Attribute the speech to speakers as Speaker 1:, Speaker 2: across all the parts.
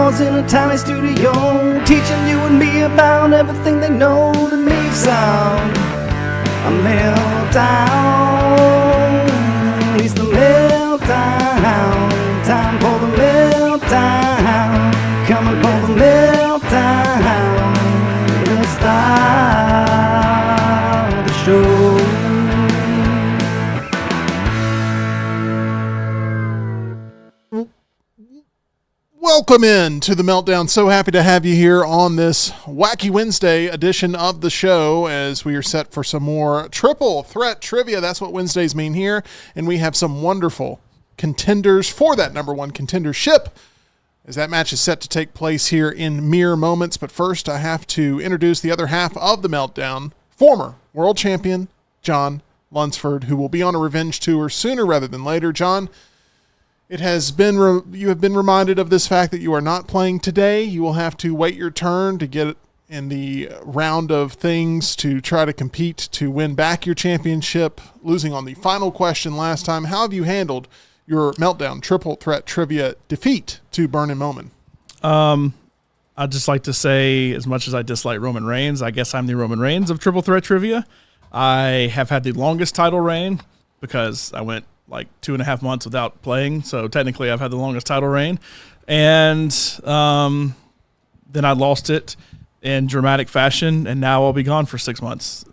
Speaker 1: walls in a tiny studio, teaching you and me about everything they know to make sound. A meltdown, it's the meltdown, time for the meltdown, coming for the meltdown, let's start the show.
Speaker 2: Welcome in to the Meltdown. So happy to have you here on this Wacky Wednesday edition of the show as we are set for some more triple threat trivia. That's what Wednesdays mean here. And we have some wonderful contenders for that number one contendership as that match is set to take place here in mere moments. But first, I have to introduce the other half of the Meltdown, former world champion John Lunsford, who will be on a revenge tour sooner rather than later. John, it has been you have been reminded of this fact that you are not playing today. You will have to wait your turn to get in the round of things to try to compete to win back your championship, losing on the final question last time. How have you handled your Meltdown triple threat trivia defeat to Burn and Moman?
Speaker 3: I'd just like to say, as much as I dislike Roman Reigns, I guess I'm the Roman Reigns of triple threat trivia. I have had the longest title reign because I went like 2.5 months without playing. So technically I've had the longest title reign. And then I lost it in dramatic fashion, and now I'll be gone for 6 months.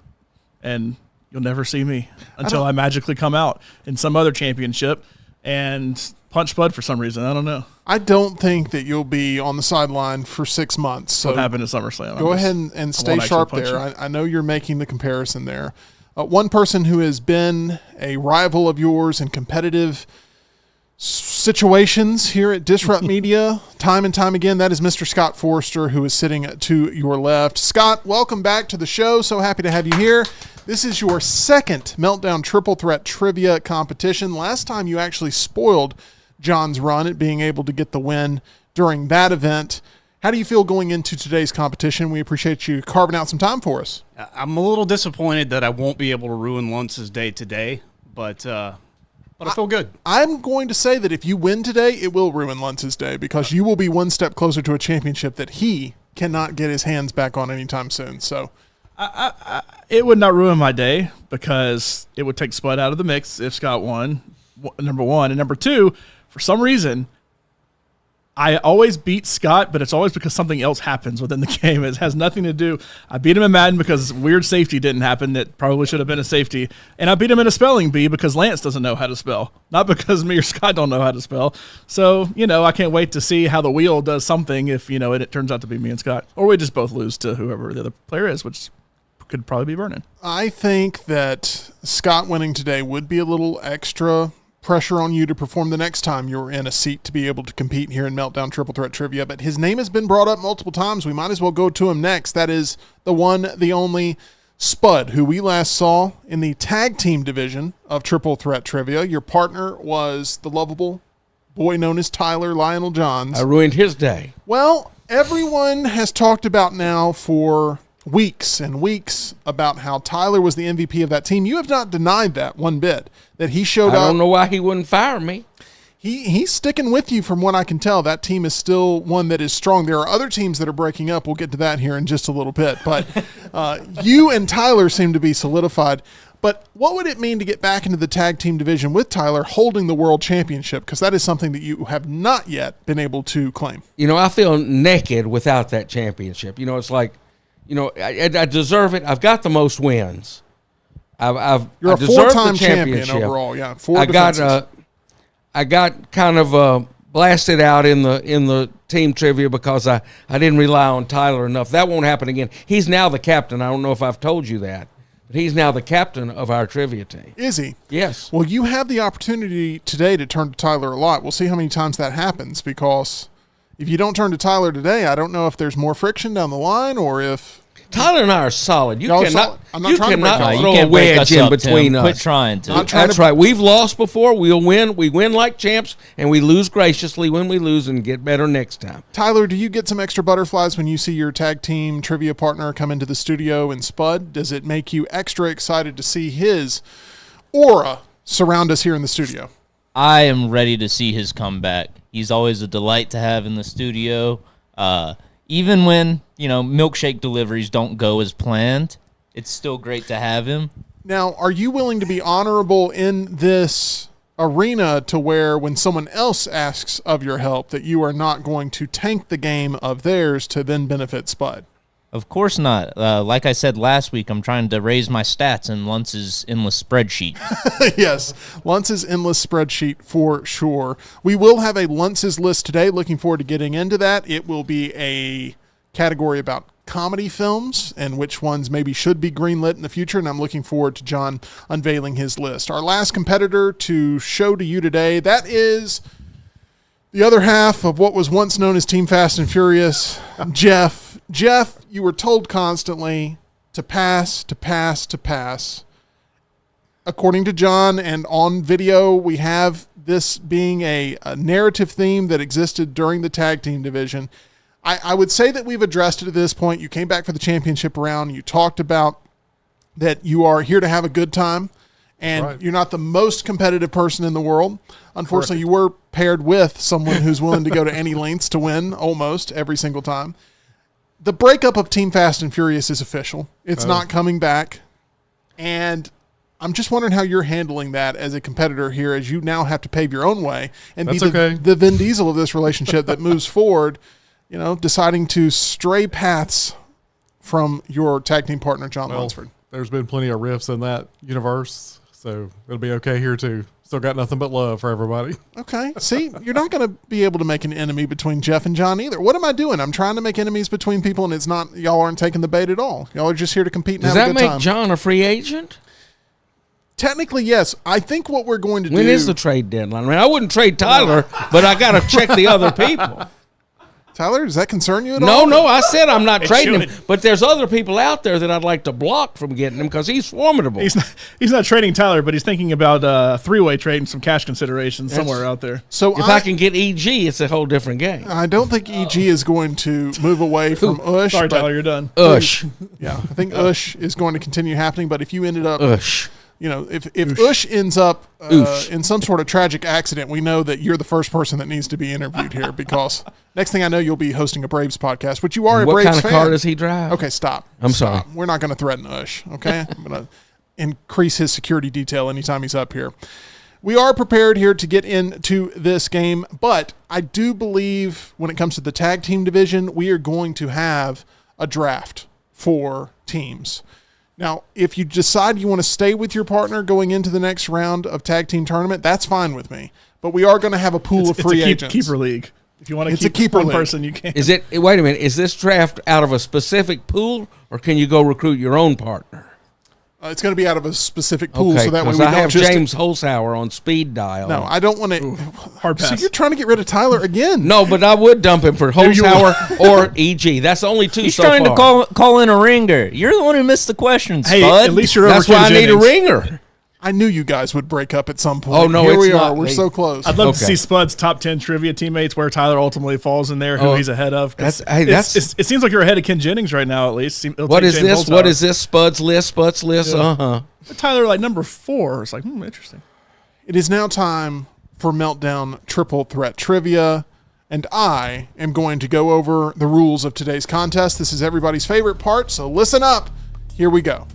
Speaker 3: And you'll never see me until I magically come out in some other championship and punch Spud for some reason. I don't know.
Speaker 2: I don't think that you'll be on the sideline for 6 months. So
Speaker 3: what happened at SummerSlam?
Speaker 2: Go ahead and stay sharp there. I know you're making the comparison there. One person who has been a rival of yours in competitive situations here at Disrupt Media time and time again, that is Mr. Scott Forrester, who is sitting to your left. Scott, welcome back to the show. So happy to have you here. This is your second Meltdown Triple Threat Trivia competition. Last time you actually spoiled John's run at being able to get the win during that event. How do you feel going into today's competition? We appreciate you carving out some time for us.
Speaker 4: I'm a little disappointed that I won't be able to ruin Luntz's day today, but I feel good.
Speaker 2: I'm going to say that if you win today, it will ruin Luntz's day because you will be one step closer to a championship that he cannot get his hands back on anytime soon. So,
Speaker 3: it would not ruin my day because it would take Spud out of the mix if Scott won, number one. And number two, for some reason, I always beat Scott, but it's always because something else happens within the game. It has nothing to do. I beat him in Madden because weird safety didn't happen that probably should have been a safety. And I beat him in a spelling bee because Lance doesn't know how to spell, not because me or Scott don't know how to spell. So, I can't wait to see how the wheel does something if, it turns out to be me and Scott. Or we just both lose to whoever the other player is, which could probably be Vernon.
Speaker 2: I think that Scott winning today would be a little extra pressure on you to perform the next time you're in a seat to be able to compete here in Meltdown Triple Threat Trivia. But his name has been brought up multiple times. We might as well go to him next. That is the one, the only Spud, who we last saw in the tag team division of Triple Threat Trivia. Your partner was the lovable boy known as Tyler Lionel Johns.
Speaker 5: I ruined his day.
Speaker 2: Well, everyone has talked about now for weeks and weeks about how Tyler was the MVP of that team. You have not denied that one bit, that he showed up.
Speaker 5: I don't know why he wouldn't fire me.
Speaker 2: He's sticking with you from what I can tell. That team is still one that is strong. There are other teams that are breaking up. We'll get to that here in just a little bit. But you and Tyler seem to be solidified. But what would it mean to get back into the tag team division with Tyler holding the world championship? Because that is something that you have not yet been able to claim.
Speaker 5: I feel naked without that championship. It's like, I deserve it. I've got the most wins.
Speaker 2: You're a four-time champion overall. Yeah, four defenses.
Speaker 5: I got kind of blasted out in the team trivia because I didn't rely on Tyler enough. That won't happen again. He's now the captain. I don't know if I've told you that, but he's now the captain of our trivia team.
Speaker 2: Is he?
Speaker 5: Yes.
Speaker 2: Well, you have the opportunity today to turn to Tyler a lot. We'll see how many times that happens because if you don't turn to Tyler today, I don't know if there's more friction down the line or if
Speaker 5: Tyler and I are solid. You cannot throw
Speaker 6: a
Speaker 5: wedge in between us.
Speaker 6: Quit trying to.
Speaker 5: That's right. We've lost before. We'll win. We win like champs, and we lose graciously when we lose and get better next time.
Speaker 2: Tyler, do you get some extra butterflies when you see your tag team trivia partner come into the studio and Spud? Does it make you extra excited to see his aura surround us here in the studio?
Speaker 6: I am ready to see his comeback. He's always a delight to have in the studio. Even when, milkshake deliveries don't go as planned, it's still great to have him.
Speaker 2: Now, are you willing to be honorable in this arena to where when someone else asks of your help that you are not going to tank the game of theirs to then benefit Spud?
Speaker 6: Of course not. Like I said last week, I'm trying to raise my stats in Luntz's endless spreadsheet.
Speaker 2: Yes, Luntz's endless spreadsheet for sure. We will have a Luntz's list today. Looking forward to getting into that. It will be a category about comedy films and which ones maybe should be greenlit in the future, and I'm looking forward to John unveiling his list. Our last competitor to show to you today, that is the other half of what was once known as Team Fast and Furious, Jeff. Jeff, you were told constantly to pass, to pass, to pass. According to John, and on video, we have this being a narrative theme that existed during the tag team division. I would say that we've addressed it at this point. You came back for the championship round. You talked about that you are here to have a good time, and you're not the most competitive person in the world. Unfortunately, you were paired with someone who's willing to go to any lengths to win almost every single time. The breakup of Team Fast and Furious is official. It's not coming back. And I'm just wondering how you're handling that as a competitor here, as you now have to pave your own way and be the Vin Diesel of this relationship that moves forward, deciding to stray paths from your tag team partner, John Lunsford.
Speaker 7: There's been plenty of rifts in that universe, so it'll be okay here too. Still got nothing but love for everybody.
Speaker 2: Okay. See, you're not going to be able to make an enemy between Jeff and John either. What am I doing? I'm trying to make enemies between people, and it's not, y'all aren't taking the bait at all. Y'all are just here to compete and have a good time.
Speaker 5: Does that make John a free agent?
Speaker 2: Technically, yes. I think what we're going to do.
Speaker 5: When is the trade deadline? I mean, I wouldn't trade Tyler, but I got to check the other people.
Speaker 2: Tyler, does that concern you at all?
Speaker 5: No, I said I'm not trading him, but there's other people out there that I'd like to block from getting him because he's formidable.
Speaker 3: He's not trading Tyler, but he's thinking about a three-way trade and some cash consideration somewhere out there.
Speaker 2: So
Speaker 5: if I can get EG, it's a whole different game.
Speaker 2: I don't think EG is going to move away from Ush.
Speaker 3: Sorry, Tyler, you're done.
Speaker 5: Ush.
Speaker 2: Yeah, I think Ush is going to continue happening, but if you ended up
Speaker 5: Ush.
Speaker 2: If Ush ends up in some sort of tragic accident, we know that you're the first person that needs to be interviewed here because next thing I know, you'll be hosting a Braves podcast, which you are a Braves fan.
Speaker 5: What kind of car does he drive?
Speaker 2: Okay, stop.
Speaker 5: I'm sorry.
Speaker 2: We're not going to threaten Ush, okay? I'm going to increase his security detail anytime he's up here. We are prepared here to get into this game, but I do believe when it comes to the tag team division, we are going to have a draft for teams. Now, if you decide you want to stay with your partner going into the next round of tag team tournament, that's fine with me. But we are going to have a pool of free agents.
Speaker 3: It's a keeper league. If you want to
Speaker 2: keep
Speaker 3: one person, you can.
Speaker 5: Is it? Wait a minute. Is this draft out of a specific pool, or can you go recruit your own partner?
Speaker 2: It's going to be out of a specific pool,
Speaker 5: okay,
Speaker 2: so that way we
Speaker 5: I
Speaker 2: don't
Speaker 5: have
Speaker 2: just
Speaker 5: James Holzhauer on speed dial.
Speaker 2: No, I don't want to.
Speaker 3: Hard pass.
Speaker 2: So you're trying to get rid of Tyler again?
Speaker 5: No, but I would dump him for Holzhauer or EG. That's the only two
Speaker 6: He's
Speaker 5: so
Speaker 6: trying
Speaker 5: far.
Speaker 6: to call in a ringer. You're the one who missed the question, Spud.
Speaker 3: Hey, at least you're over
Speaker 5: That's why I need a
Speaker 3: Jennings.
Speaker 5: ringer.
Speaker 2: I knew you guys would break up at some point.
Speaker 5: Oh, no,
Speaker 2: Here
Speaker 5: it's
Speaker 2: we
Speaker 5: not.
Speaker 2: are. We're so close.
Speaker 3: I'd love
Speaker 5: Okay.
Speaker 3: to see Spud's top 10 trivia teammates where Tyler ultimately falls in there, who he's ahead of. It seems like you're ahead of Ken Jennings right now, at least.
Speaker 5: What is this? What is this? Spud's list?
Speaker 3: Yeah. Tyler, like number 4. It's like, interesting.
Speaker 2: It is now time for Meltdown Triple Threat Trivia, and I am going to go over the rules of today's contest. This is everybody's favorite part, so listen up. Here we go.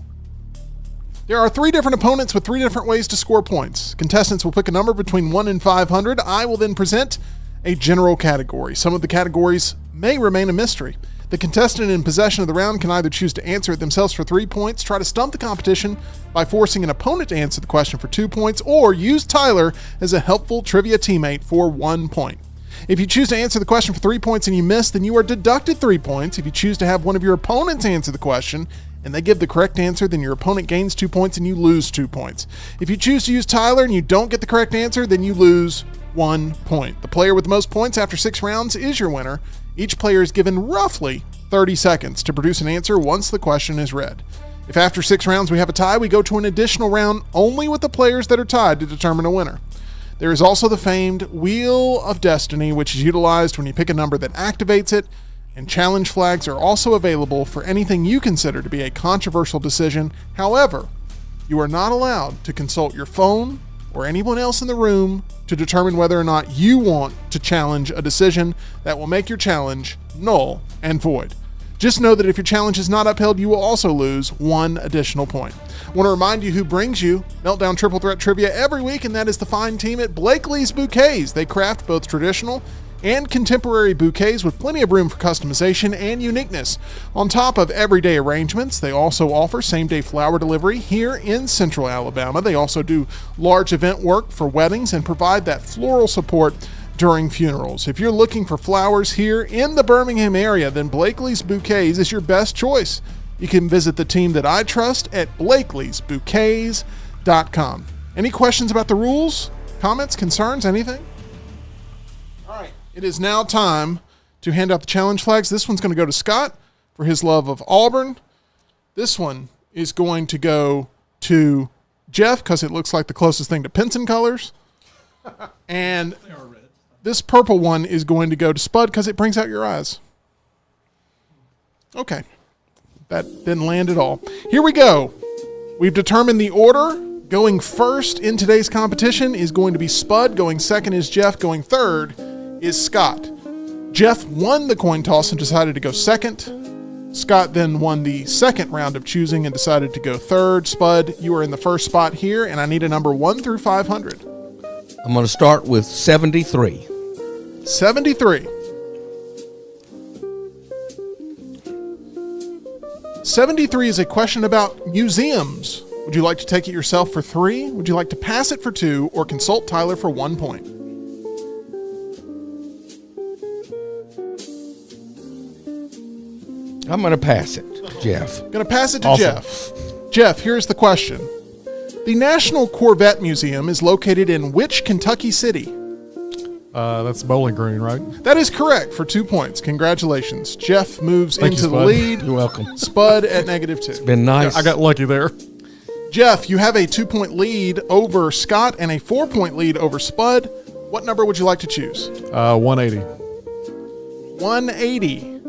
Speaker 2: There are 3 different opponents with 3 different ways to score points. Contestants will pick a number between 1 and 500. I will then present a general category. Some of the categories may remain a mystery. The contestant in possession of the round can either choose to answer it themselves for 3 points, try to stump the competition by forcing an opponent to answer the question for 2 points, or use Tyler as a helpful trivia teammate for 1 point. If you choose to answer the question for 3 points and you miss, then you are deducted 3 points. If you choose to have one of your opponents answer the question and they give the correct answer, then your opponent gains 2 points and you lose 2 points. If you choose to use Tyler and you don't get the correct answer, then you lose 1 point. The player with the most points after 6 rounds is your winner. Each player is given roughly 30 seconds to produce an answer once the question is read. If after 6 rounds we have a tie, we go to an additional round only with the players that are tied to determine a winner. There is also the famed Wheel of Destiny, which is utilized when you pick a number that activates it, and challenge flags are also available for anything you consider to be a controversial decision. However, you are not allowed to consult your phone or anyone else in the room to determine whether or not you want to challenge a decision that will make your challenge null and void. Just know that if your challenge is not upheld, you will also lose 1 additional point. I want to remind you who brings you Meltdown Triple Threat Trivia every week, and that is the fine team at Blakely's Bouquets. They craft both traditional and contemporary bouquets with plenty of room for customization and uniqueness. On top of everyday arrangements, they also offer same-day flower delivery here in Central Alabama. They also do large event work for weddings and provide that floral support during funerals. If you're looking for flowers here in the Birmingham area, then Blakely's Bouquets is your best choice. You can visit the team that I trust at blakeleysbouquets.com. Any questions about the rules, comments, concerns, anything? All right, it is now time to hand out the challenge flags. This one's going to go to Scott for his love of Auburn. This one is going to go to Jeff because it looks like the closest thing to Pinson colors. And this purple one is going to go to Spud because it brings out your eyes. Okay. That didn't land at all. Here we go. We've determined the order. Going first in today's competition is going to be Spud. Going second is Jeff. Going third is Scott. Jeff won the coin toss and decided to go second. Scott then won the second round of choosing and decided to go third. Spud, you are in the first spot here, and I need a number 1 through 500.
Speaker 5: I'm going to start with 73.
Speaker 2: 73. 73 is a question about museums. Would you like to take it yourself for 3? Would you like to pass it for 2 or consult Tyler for 1 point?
Speaker 5: I'm going to pass it to Jeff.
Speaker 2: Going to pass it to
Speaker 7: Awesome.
Speaker 2: Jeff. Jeff, here's the question. The National Corvette Museum is located in which Kentucky city?
Speaker 7: That's Bowling Green, right?
Speaker 2: That is correct for 2 points. Congratulations. Jeff moves
Speaker 7: Thank
Speaker 2: into
Speaker 7: you,
Speaker 2: the
Speaker 7: Spud.
Speaker 2: lead.
Speaker 5: You're welcome.
Speaker 2: Spud at -2.
Speaker 5: Been nice.
Speaker 7: I got lucky there.
Speaker 2: Jeff, you have a 2-point lead over Scott and a 4-point lead over Spud. What number would you like to choose?
Speaker 7: 180.
Speaker 2: 180.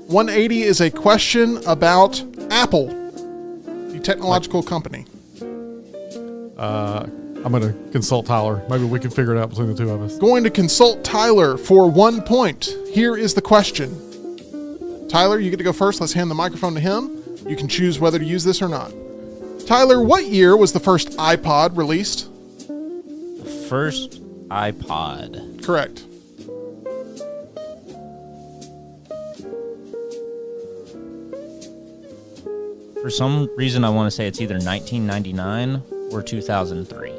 Speaker 2: 180 is a question about Apple, the technological company.
Speaker 7: I'm going to consult Tyler. Maybe we can figure it out between the two of us.
Speaker 2: Going to consult Tyler for 1 point. Here is the question. Tyler, you get to go first. Let's hand the microphone to him. You can choose whether to use this or not. Tyler, what year was the first iPod released?
Speaker 6: First iPod.
Speaker 2: Correct.
Speaker 6: For some reason, I want to say it's either 1999 or 2003.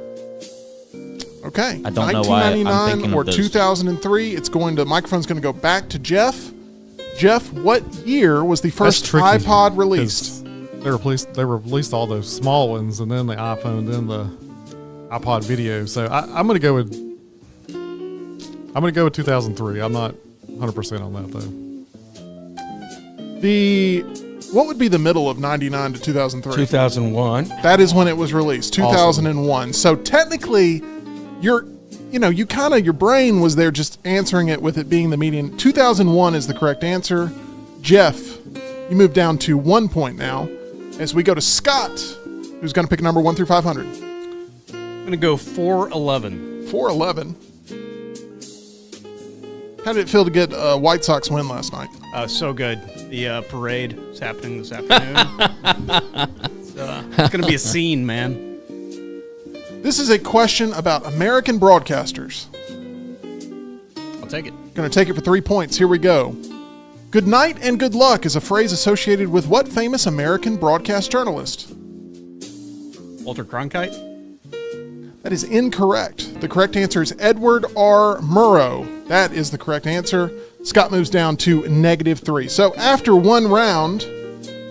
Speaker 2: Okay.
Speaker 6: I don't know why I'm
Speaker 2: 1999
Speaker 6: thinking of
Speaker 2: or
Speaker 6: those
Speaker 2: 2003. It's going to microphone's going to go back to Jeff. Jeff, what year was the
Speaker 7: That's
Speaker 2: first
Speaker 7: tricky,
Speaker 2: iPod released?
Speaker 7: 'cause They released all those small ones, and then the iPhone, then the iPod video. So I'm going to go with 2003. I'm not 100% on that though.
Speaker 2: What would be the middle of 99 to 2003?
Speaker 5: 2001.
Speaker 2: That is when it was released, 2001. So technically, your brain was there just answering it with it being the median. 2001 is the correct answer. Jeff, you move down to 1 point now as we go to Scott, who's going to pick a number 1 through 500.
Speaker 4: I'm going to go 411.
Speaker 2: 411. How did it feel to get a White Sox win last night?
Speaker 4: So good. The parade is happening this afternoon. It's going to be a scene, man.
Speaker 2: This is a question about American broadcasters.
Speaker 4: I'll take it.
Speaker 2: Going to take it for 3 points. Here we go. Good night and good luck is a phrase associated with what famous American broadcast journalist?
Speaker 4: Walter Cronkite?
Speaker 2: That is incorrect. The correct answer is Edward R. Murrow. That is the correct answer. Scott moves down to -3. So after one round,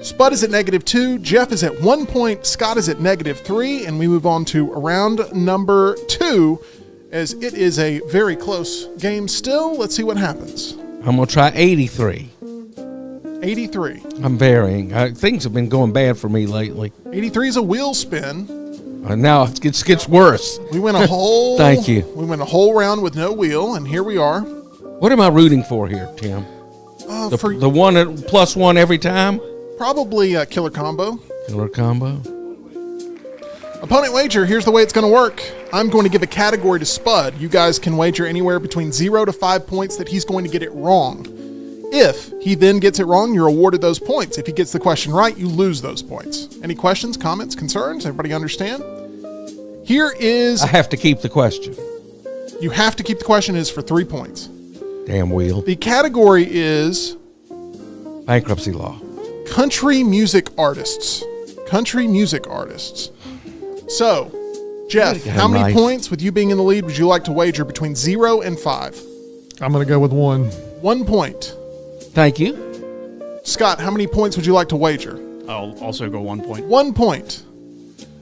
Speaker 2: Spud is at -2, Jeff is at 1 point, Scott is at -3, and we move on to round number 2, as it is a very close game still. Let's see what happens.
Speaker 5: I'm going to try 83.
Speaker 2: 83.
Speaker 5: I'm varying. Things have been going bad for me lately.
Speaker 2: 83 is a wheel spin.
Speaker 5: Now it gets worse.
Speaker 2: We went a whole
Speaker 5: Thank you.
Speaker 2: We went a whole round with no wheel, and here we are.
Speaker 5: What am I rooting for here, Tim?
Speaker 2: For
Speaker 5: The one at +1 every time?
Speaker 2: probably a killer combo.
Speaker 5: Killer combo.
Speaker 2: Opponent wager, here's the way it's going to work. I'm going to give a category to Spud. You guys can wager anywhere between 0 to 5 points that he's going to get it wrong. If he then gets it wrong, you're awarded those points. If he gets the question right, you lose those points. Any questions, comments, concerns? Everybody understand? Here is...
Speaker 5: I have to keep the question.
Speaker 2: You have to keep the question. It is for 3 points.
Speaker 5: Damn wheel.
Speaker 2: The category is...
Speaker 5: Bankruptcy law.
Speaker 2: Country music artists. Country music artists. So, Jeff, how many points, with you being in the lead, would you like to wager between 0 and 5?
Speaker 7: I'm going to go with 1.
Speaker 2: 1 point.
Speaker 5: Thank you.
Speaker 2: Scott, how many points would you like to wager?
Speaker 4: I'll also go 1 point.
Speaker 2: 1 point.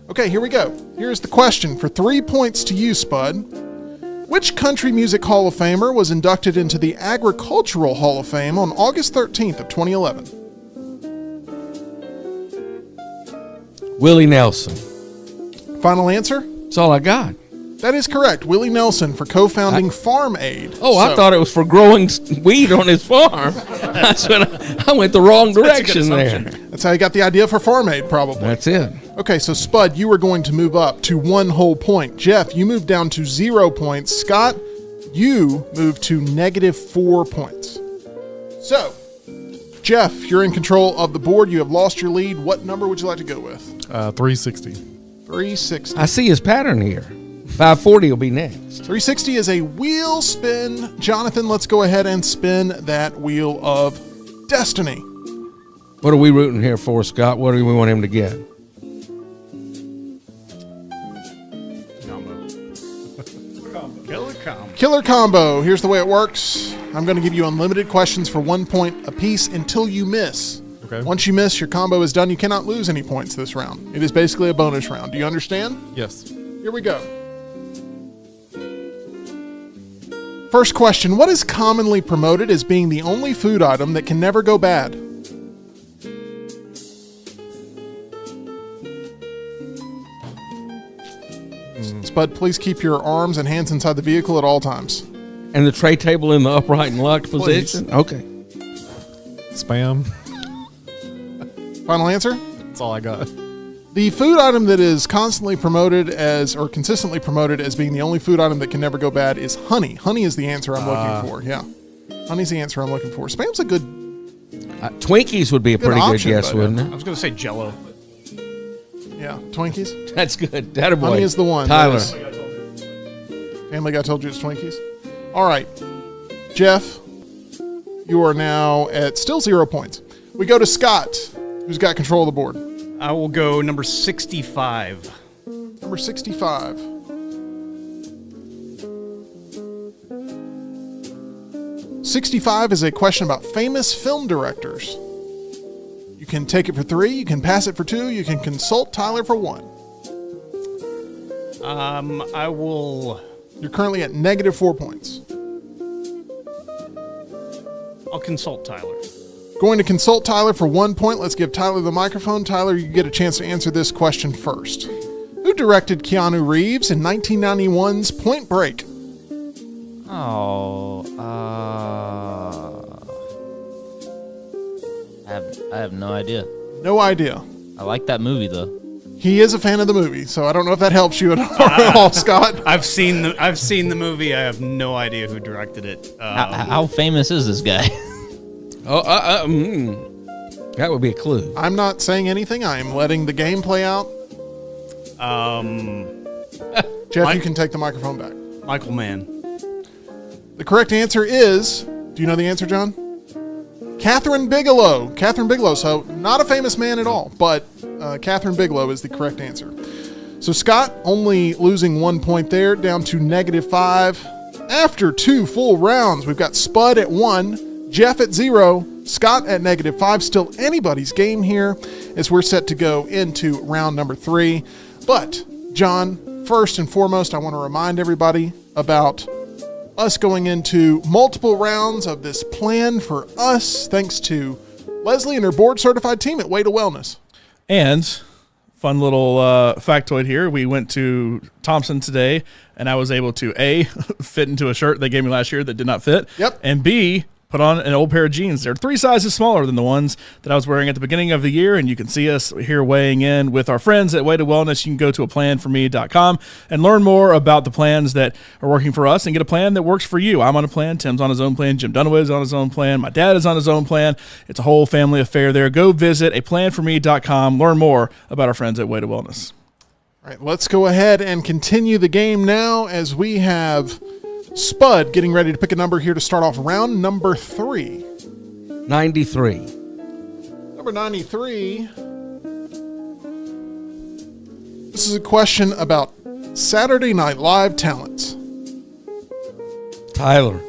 Speaker 2: Okay, here we go. Here's the question for 3 points to you, Spud. Which Country Music Hall of Famer was inducted into the Agricultural Hall of Fame on August 13th of 2011?
Speaker 5: Willie Nelson.
Speaker 2: Final answer?
Speaker 5: That's all I got.
Speaker 2: That is correct. Willie Nelson for co-founding Farm Aid.
Speaker 5: Oh, I thought it was for growing weed on his farm. That's when I went the wrong direction there.
Speaker 2: That's how you got the idea for Farm Aid, probably.
Speaker 5: That's it.
Speaker 2: Okay, so Spud, you were going to move up to 1 whole point. Jeff, you moved down to 0 points. Scott, you moved to -4 points. So, Jeff, you're in control of the board. You have lost your lead. What number would you like to go with?
Speaker 7: 360.
Speaker 2: 360.
Speaker 5: I see his pattern here. 540 will be next.
Speaker 2: 360 is a wheel spin. Jonathan, let's go ahead and spin that wheel of destiny.
Speaker 5: What are we rooting here for, Scott? What do we want him to get?
Speaker 4: Killer combo.
Speaker 2: Killer combo. Here's the way it works. I'm going to give you unlimited questions for 1 point apiece until you miss.
Speaker 7: Okay.
Speaker 2: Once you miss, your combo is done. You cannot lose any points this round. It is basically a bonus round. Do you understand?
Speaker 7: Yes.
Speaker 2: Here we go. First question. What is commonly promoted as being the only food item that can never go bad? Spud, please keep your arms and hands inside the vehicle at all times.
Speaker 5: And the tray table in the upright and locked position? Okay.
Speaker 7: Spam.
Speaker 2: Final answer?
Speaker 7: That's all I got.
Speaker 2: The food item that is constantly promoted as, or consistently promoted as being the only food item that can never go bad is honey. Honey is the answer I'm looking for. Yeah. Honey's the answer I'm looking for. Spam's a good...
Speaker 5: Twinkies would be a pretty good
Speaker 2: option,
Speaker 5: guess,
Speaker 2: but,
Speaker 5: wouldn't
Speaker 4: I
Speaker 5: it?
Speaker 4: was going to say Jell-O.
Speaker 2: Yeah, Twinkies.
Speaker 5: That's good. That boy.
Speaker 2: Honey is the one.
Speaker 5: Tyler.
Speaker 2: Family Guy told you it's Twinkies. All right. Jeff, you are now at still 0 points. We go to Scott, who's got control of the board.
Speaker 4: I will go number 65.
Speaker 2: Number 65. '65 is a question about famous film directors. You can take it for 3, you can pass it for 2, you can consult Tyler for 1.
Speaker 4: I will...
Speaker 2: You're currently at -4 points.
Speaker 4: I'll consult Tyler.
Speaker 2: Going to consult Tyler for 1 point. Let's give Tyler the microphone. Tyler, you get a chance to answer this question first. Who directed Keanu Reeves in 1991's Point Break?
Speaker 6: I have no idea.
Speaker 2: No idea.
Speaker 6: I like that movie though.
Speaker 2: He is a fan of the movie, so I don't know if that helps you at all, Scott.
Speaker 4: I've seen the movie. I have no idea who directed it.
Speaker 6: How famous is this guy?
Speaker 5: That would be a clue.
Speaker 2: I'm not saying anything. I am letting the game play out. Jeff, you can take the microphone back.
Speaker 4: Michael Mann.
Speaker 2: The correct answer is, do you know the answer, John? Catherine Bigelow. Catherine Bigelow. So not a famous man at all, but Catherine Bigelow is the correct answer. So Scott only losing 1 point there, down to -5. After 2 full rounds, we've got Spud at 1, Jeff at 0, Scott at -5. Still anybody's game here as we're set to go into round number 3. But John, first and foremost, I want to remind everybody about us going into multiple rounds of this plan for us, thanks to Leslie and her board-certified team at Way to Wellness.
Speaker 3: And fun little factoid here. We went to Thompson today, and I was able to, A, fit into a shirt they gave me last year that did not fit.
Speaker 2: Yep.
Speaker 3: And B, put on an old pair of jeans. They're 3 sizes smaller than the ones that I was wearing at the beginning of the year, and you can see us here weighing in with our friends at Weighted Wellness. You can go to aplanforme.com and learn more about the plans that are working for us and get a plan that works for you. I'm on a plan. Tim's on his own plan. Jim Dunaway is on his own plan. My dad is on his own plan. It's a whole family affair there. Go visit aplanforme.com. Learn more about our friends at Weighted Wellness.
Speaker 2: All right, let's go ahead and continue the game now as we have Spud getting ready to pick a number here to start off round number 3.
Speaker 5: 93.
Speaker 2: Number 93. This is a question about Saturday Night Live talents.
Speaker 5: Tyler.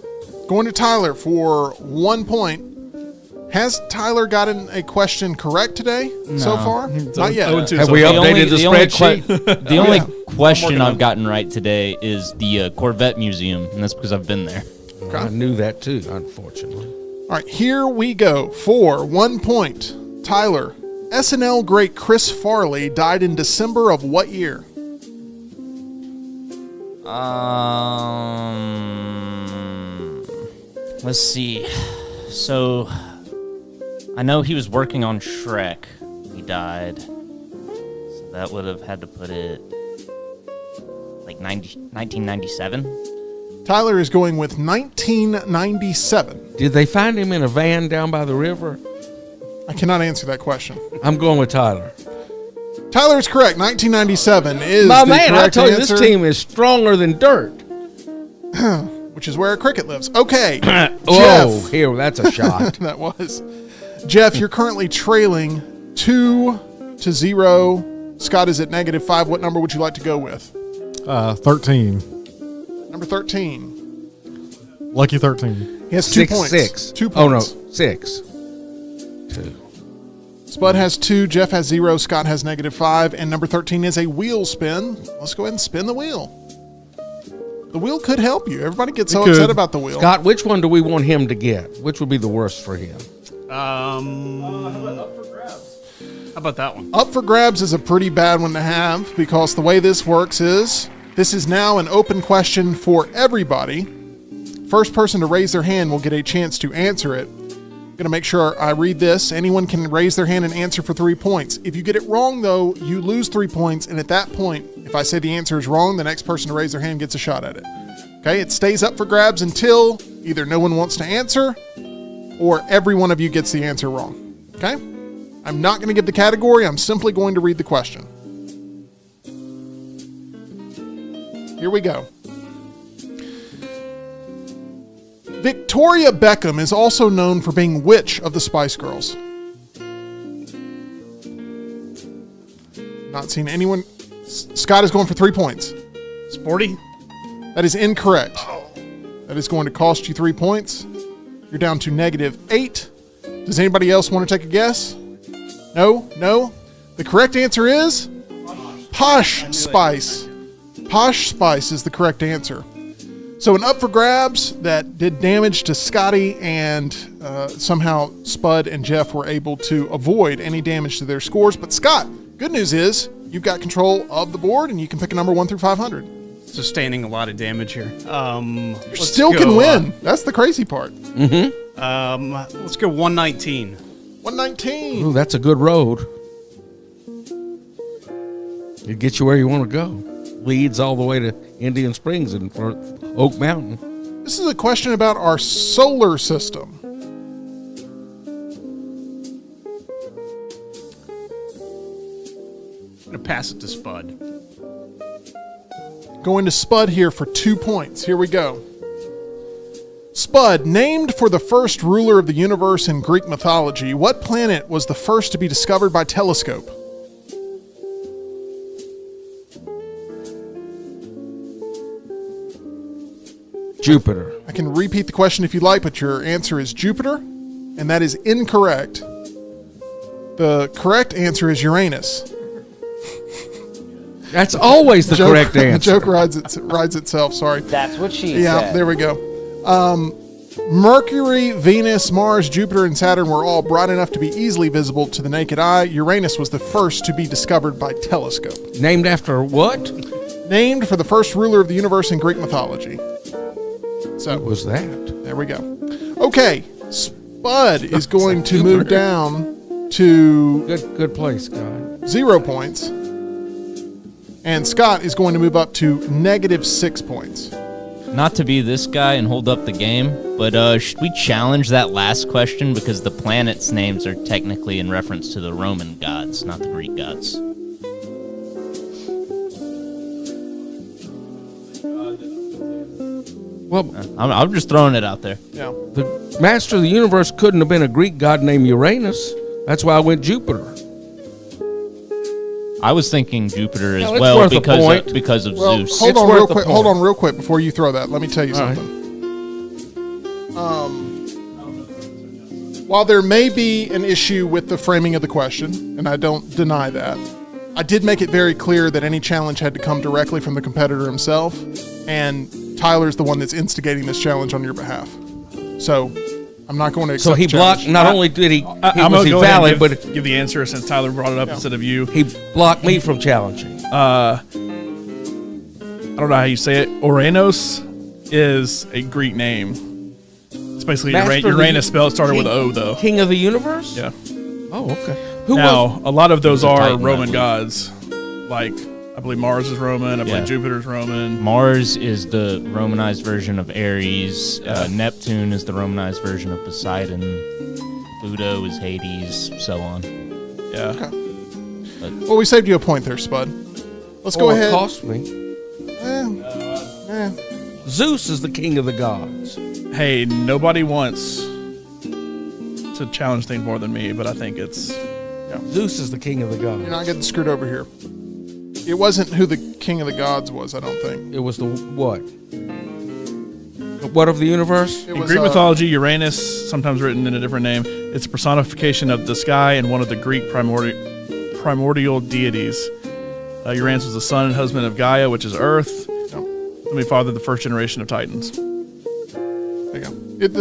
Speaker 2: Going to Tyler for 1 point. Has Tyler gotten a question correct today so far? Not yet.
Speaker 5: Have we updated the spreadsheet?
Speaker 6: The only question I've gotten right today is the Corvette Museum, and that's because I've been there.
Speaker 5: I knew that too, unfortunately.
Speaker 2: All right, here we go for 1 point. Tyler, SNL great Chris Farley died in December of what year?
Speaker 6: Let's see. So, I know he was working on Shrek. He died. So that would have had to put it like 1997.
Speaker 2: Tyler is going with 1997.
Speaker 5: Did they find him in a van down by the river?
Speaker 2: I cannot answer that question.
Speaker 5: I'm going with Tyler.
Speaker 2: Tyler is correct. 1997 is
Speaker 5: My
Speaker 2: the
Speaker 5: man, I
Speaker 2: correct
Speaker 5: told you
Speaker 2: answer,
Speaker 5: this team is stronger than dirt.
Speaker 2: which is where a cricket lives. Okay,
Speaker 5: Oh,
Speaker 2: Jeff.
Speaker 5: here, that's a shot.
Speaker 2: That was. Jeff, you're currently trailing 2-0. Scott is at -5. What number would you like to go with?
Speaker 7: 13.
Speaker 2: Number 13.
Speaker 7: Lucky 13.
Speaker 2: He has 2
Speaker 5: 6,
Speaker 2: points.
Speaker 5: 6.
Speaker 2: 2
Speaker 5: Oh, no,
Speaker 2: points.
Speaker 5: 6. 2.
Speaker 2: Spud has 2. Jeff has 0. Scott has -5. And number 13 is a wheel spin. Let's go ahead and spin the wheel. The wheel could help you. Everybody gets so
Speaker 7: It could.
Speaker 2: upset about the wheel.
Speaker 5: Scott, which one do we want him to get? Which would be the worst for him?
Speaker 4: How about that one?
Speaker 2: Up for grabs is a pretty bad one to have because the way this works is this is now an open question for everybody. First person to raise their hand will get a chance to answer it. I'm going to make sure I read this. Anyone can raise their hand and answer for 3 points. If you get it wrong, though, you lose 3 points. And at that point, if I say the answer is wrong, the next person to raise their hand gets a shot at it. Okay, it stays up for grabs until either no one wants to answer or every one of you gets the answer wrong. Okay? I'm not going to give the category. I'm simply going to read the question. Here we go. Victoria Beckham is also known for being which of the Spice Girls? Not seen anyone. Scott is going for 3 points.
Speaker 4: Sporty?
Speaker 2: That is incorrect. That is going to cost you 3 points. You're down to -8. Does anybody else want to take a guess? No? No? The correct answer is Posh Spice. Posh Spice is the correct answer. So an up for grabs that did damage to Scotty, and somehow Spud and Jeff were able to avoid any damage to their scores. But Scott, good news is you've got control of the board and you can pick a number 1 through 500.
Speaker 4: Sustaining a lot of damage here.
Speaker 2: You still can win. That's the crazy part.
Speaker 4: Let's go 119.
Speaker 2: 119.
Speaker 5: Ooh, that's a good road. It gets you where you want to go. Leads all the way to Indian Springs and for Oak Mountain.
Speaker 2: This is a question about our solar system.
Speaker 4: I'm going to pass it to Spud.
Speaker 2: Going to Spud here for 2 points. Here we go. Spud, named for the first ruler of the universe in Greek mythology, what planet was the first to be discovered by telescope?
Speaker 5: Jupiter.
Speaker 2: I can repeat the question if you like, but your answer is Jupiter, and that is incorrect. The correct answer is Uranus.
Speaker 5: That's always the correct answer.
Speaker 2: The joke rides itself, sorry.
Speaker 8: That's what she said.
Speaker 2: Yeah, there we go. Mercury, Venus, Mars, Jupiter, and Saturn were all bright enough to be easily visible to the naked eye. Uranus was the first to be discovered by telescope.
Speaker 5: Named after what?
Speaker 2: Named for the first ruler of the universe in Greek mythology. So
Speaker 5: What was that?
Speaker 2: there we go. Okay, Spud is going to move down to
Speaker 5: Good place, Scott.
Speaker 2: 0 points. And Scott is going to move up to -6 points.
Speaker 6: Not to be this guy and hold up the game, but should we challenge that last question because the planets' names are technically in reference to the Roman gods, not the Greek gods?
Speaker 5: Well,
Speaker 6: I'm just throwing it out there.
Speaker 2: Yeah.
Speaker 5: the master of the universe couldn't have been a Greek god named Uranus. That's why I went Jupiter.
Speaker 6: I was thinking Jupiter as
Speaker 5: Well, it's
Speaker 6: well
Speaker 5: worth a point.
Speaker 6: because of
Speaker 2: Well,
Speaker 6: Zeus.
Speaker 2: hold
Speaker 5: It's
Speaker 2: on
Speaker 5: worth
Speaker 2: real
Speaker 5: the
Speaker 2: quick.
Speaker 5: point.
Speaker 2: Hold on real quick before you throw that. Let me tell you
Speaker 5: All right.
Speaker 2: something. While there may be an issue with the framing of the question, and I don't deny that, I did make it very clear that any challenge had to come directly from the competitor himself, and Tyler's the one that's instigating this challenge on your behalf. So I'm not going to accept
Speaker 5: So he
Speaker 2: the challenge.
Speaker 5: blocked. Not only did he,
Speaker 3: I'm
Speaker 5: was
Speaker 3: gonna
Speaker 5: he
Speaker 3: go
Speaker 5: valid,
Speaker 3: ahead and
Speaker 5: but
Speaker 3: give the answer since Tyler brought it up instead of you.
Speaker 5: he blocked me from challenging.
Speaker 3: I don't know how you say it. Uranus is a Greek name. It's basically
Speaker 5: Master of the
Speaker 3: Uranus spelled started with O though.
Speaker 5: King of the universe.
Speaker 3: Yeah.
Speaker 5: Oh, okay. Who
Speaker 3: Now a lot of those
Speaker 6: Who's the
Speaker 3: are
Speaker 6: Titan, I
Speaker 3: Roman
Speaker 6: believe?
Speaker 3: gods. Like I believe Mars is Roman. I believe
Speaker 6: Yeah.
Speaker 3: Jupiter's Roman.
Speaker 6: Mars is the Romanized version of Ares. Neptune is the Romanized version of Poseidon. Pluto is Hades, so on.
Speaker 3: Yeah.
Speaker 2: Well, we saved you a point there, Spud. Let's go
Speaker 5: It
Speaker 2: ahead.
Speaker 5: cost me.
Speaker 2: Eh.
Speaker 5: Zeus is the king of the gods.
Speaker 3: Hey, nobody wants to challenge things more than me, but I think it's
Speaker 5: Zeus is the king of the gods.
Speaker 2: You're not getting screwed over here. It wasn't who the king of the gods was, I don't think.
Speaker 5: It was the what? What of the universe?
Speaker 2: It
Speaker 3: in
Speaker 2: was,
Speaker 3: Greek mythology, Uranus, sometimes written in a different name, it's a personification of the sky and one of the Greek primordial deities. Uranus was the son and husband of Gaia, which is Earth. Let me father the first generation of Titans.
Speaker 2: There you go.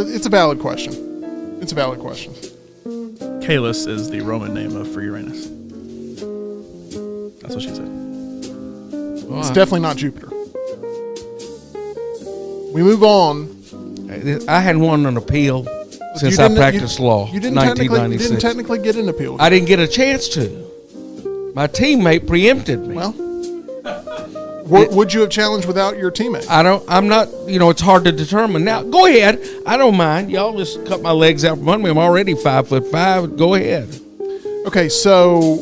Speaker 2: It's a valid question. It's a valid question.
Speaker 3: Caelus is the Roman name for Uranus. That's what she said.
Speaker 2: It's definitely not Jupiter. We move on.
Speaker 5: I hadn't won an appeal since
Speaker 2: You
Speaker 5: I
Speaker 2: didn't-
Speaker 5: practiced law.
Speaker 2: You didn't
Speaker 5: 1996.
Speaker 2: technically get an appeal.
Speaker 5: I didn't get a chance to. My teammate preempted me.
Speaker 2: Well, would you have challenged without your teammate?
Speaker 5: I'm not, it's hard to determine. Now, go ahead. I don't mind. Y'all just cut my legs out from under me. I'm already 5'5". Go ahead.
Speaker 2: Okay, so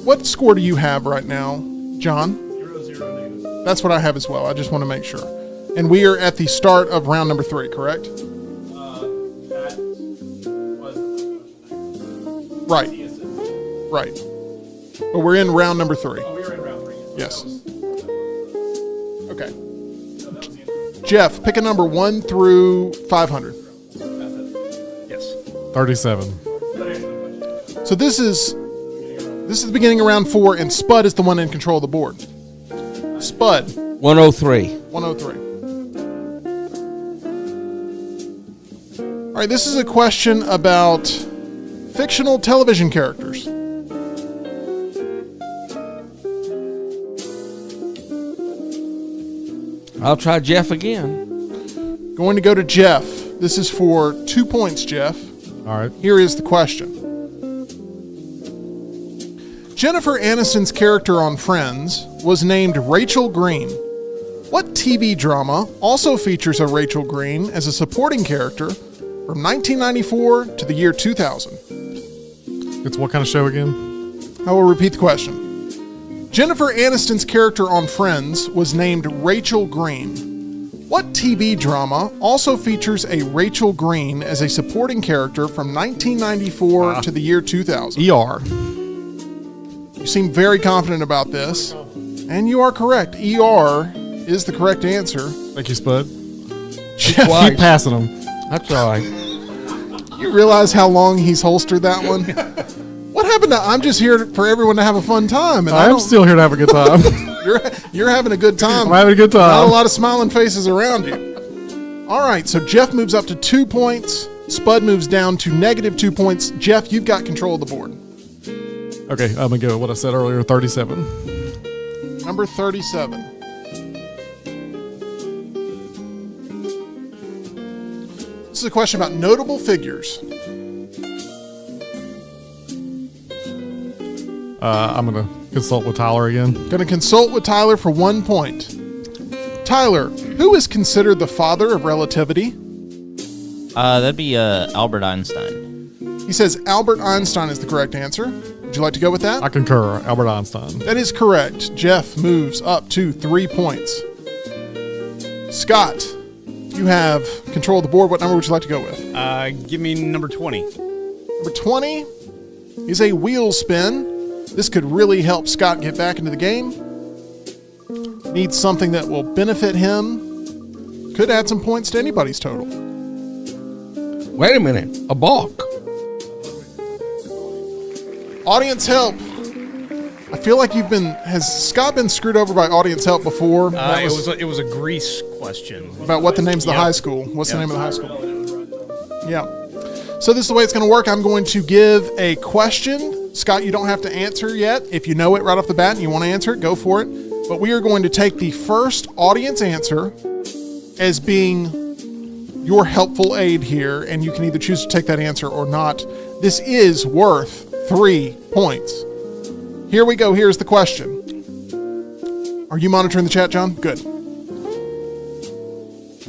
Speaker 2: what score do you have right now, John?
Speaker 3: 0-0
Speaker 2: That's what I have as well. I just want to make sure. And we are at the start of round number 3, correct? Right. Right. But we're in round number 3.
Speaker 3: we are in round 3.
Speaker 2: Yes. Okay. Jeff, pick a number 1 through 500.
Speaker 3: Yes.
Speaker 7: 37.
Speaker 2: So this is the beginning of round 4, and Spud is the one in control of the board. Spud,
Speaker 5: 103.
Speaker 2: 103. All right, this is a question about fictional television characters.
Speaker 5: I'll try Jeff again.
Speaker 2: Going to go to Jeff. This is for 2 points, Jeff.
Speaker 7: All right.
Speaker 2: Here is the question. Jennifer Aniston's character on Friends was named Rachel Green. What TV drama also features a Rachel Green as a supporting character from 1994 to the year 2000?
Speaker 7: It's what kind of show again?
Speaker 2: I will repeat the question. Jennifer Aniston's character on Friends was named Rachel Green. What TV drama also features a Rachel Green as a supporting character from 1994 to the year 2000?
Speaker 7: ER.
Speaker 2: You seem very confident about this, and you are correct. ER is the correct answer.
Speaker 7: Thank you, Spud.
Speaker 2: Jeff,
Speaker 5: Twice.
Speaker 7: Keep passing them.
Speaker 5: That's all right.
Speaker 2: you realize how long he's holstered that one? What happened to I'm just here for everyone to have a fun time, and I
Speaker 7: I'm
Speaker 2: don't,
Speaker 7: still here to have a good time.
Speaker 2: you're having a good time.
Speaker 7: I'm having a good time.
Speaker 2: Not a lot of smiling faces around you. All right, so Jeff moves up to 2 points. Spud moves down to -2 points. Jeff, you've got control of the board.
Speaker 7: Okay, I'm going to go with what I said earlier, 37.
Speaker 2: Number 37. This is a question about notable figures.
Speaker 7: I'm going to consult with Tyler again.
Speaker 2: Going to consult with Tyler for 1 point. Tyler, who is considered the father of relativity?
Speaker 6: That'd be Albert Einstein.
Speaker 2: He says Albert Einstein is the correct answer. Would you like to go with that?
Speaker 7: I concur. Albert Einstein.
Speaker 2: That is correct. Jeff moves up to 3 points. Scott, you have control of the board. What number would you like to go with?
Speaker 4: Give me number 20.
Speaker 2: Number 20 is a wheel spin. This could really help Scott get back into the game. Needs something that will benefit him. Could add some points to anybody's total.
Speaker 5: Wait a minute. A balk.
Speaker 2: Audience help. I feel like has Scott been screwed over by audience help before?
Speaker 4: It was a Greece question.
Speaker 2: About what the name's of the high school. What's the name of the high school? Yeah. So this is the way it's going to work. I'm going to give a question. Scott, you don't have to answer yet. If you know it right off the bat and you want to answer it, go for it. But we are going to take the first audience answer as being your helpful aid here, and you can either choose to take that answer or not. This is worth 3 points. Here we go. Here's the question. Are you monitoring the chat, John? Good.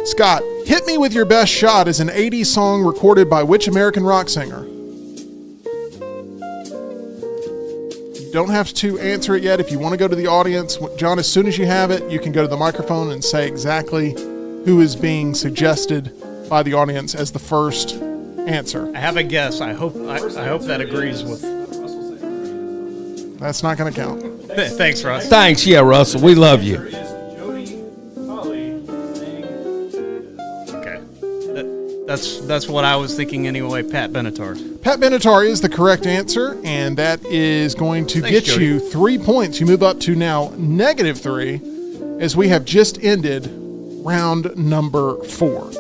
Speaker 2: Scott, Hit Me With Your Best Shot is an 80s song recorded by which American rock singer? You don't have to answer it yet. If you want to go to the audience, John, as soon as you have it, you can go to the microphone and say exactly who is being suggested by the audience as the first answer.
Speaker 4: I have a guess. I hope that agrees with.
Speaker 2: That's not going to count.
Speaker 4: Thanks, Russ.
Speaker 5: Thanks, yeah, Russell. We love you.
Speaker 4: Okay, that's what I was thinking anyway. Pat Benatar.
Speaker 2: Pat Benatar is the correct answer, and that is going to
Speaker 4: Thanks,
Speaker 2: get you 3 points. You move up to now -3, as we have just ended round number 4.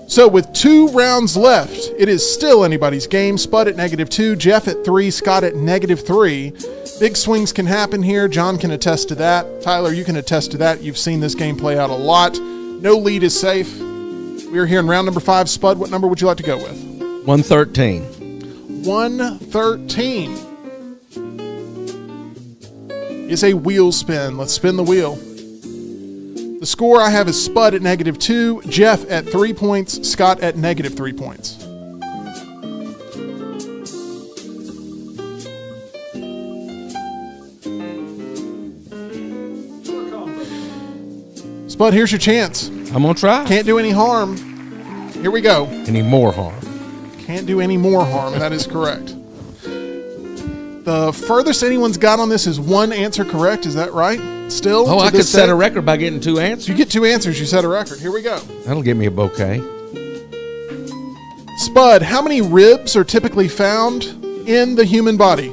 Speaker 2: So with 2 rounds left, it is still anybody's game. Spud at -2, Jeff at 3, Scott at -3. Big swings can happen here. John can attest to that. Tyler, you can attest to that. You've seen this game play out a lot. No lead is safe. We are here in round number 5. Spud, what number would you like to go with?
Speaker 5: 113.
Speaker 2: 113 is a wheel spin. Let's spin the wheel. The score I have is Spud at -2, Jeff at 3 points, Scott at -3 points. Spud, here's your chance.
Speaker 5: I'm going to try.
Speaker 2: Can't do any harm. Here we go.
Speaker 5: Any more harm.
Speaker 2: Can't do any more harm. That is correct. The furthest anyone's got on this is 1 answer correct. Is that right? Still?
Speaker 5: Oh,
Speaker 2: to
Speaker 5: I could
Speaker 2: this
Speaker 5: set
Speaker 2: day?
Speaker 5: a record by getting 2
Speaker 2: If
Speaker 5: answers.
Speaker 2: you get 2 answers, you set a record. Here we go.
Speaker 5: That'll give me a bouquet.
Speaker 2: Spud, how many ribs are typically found in the human body?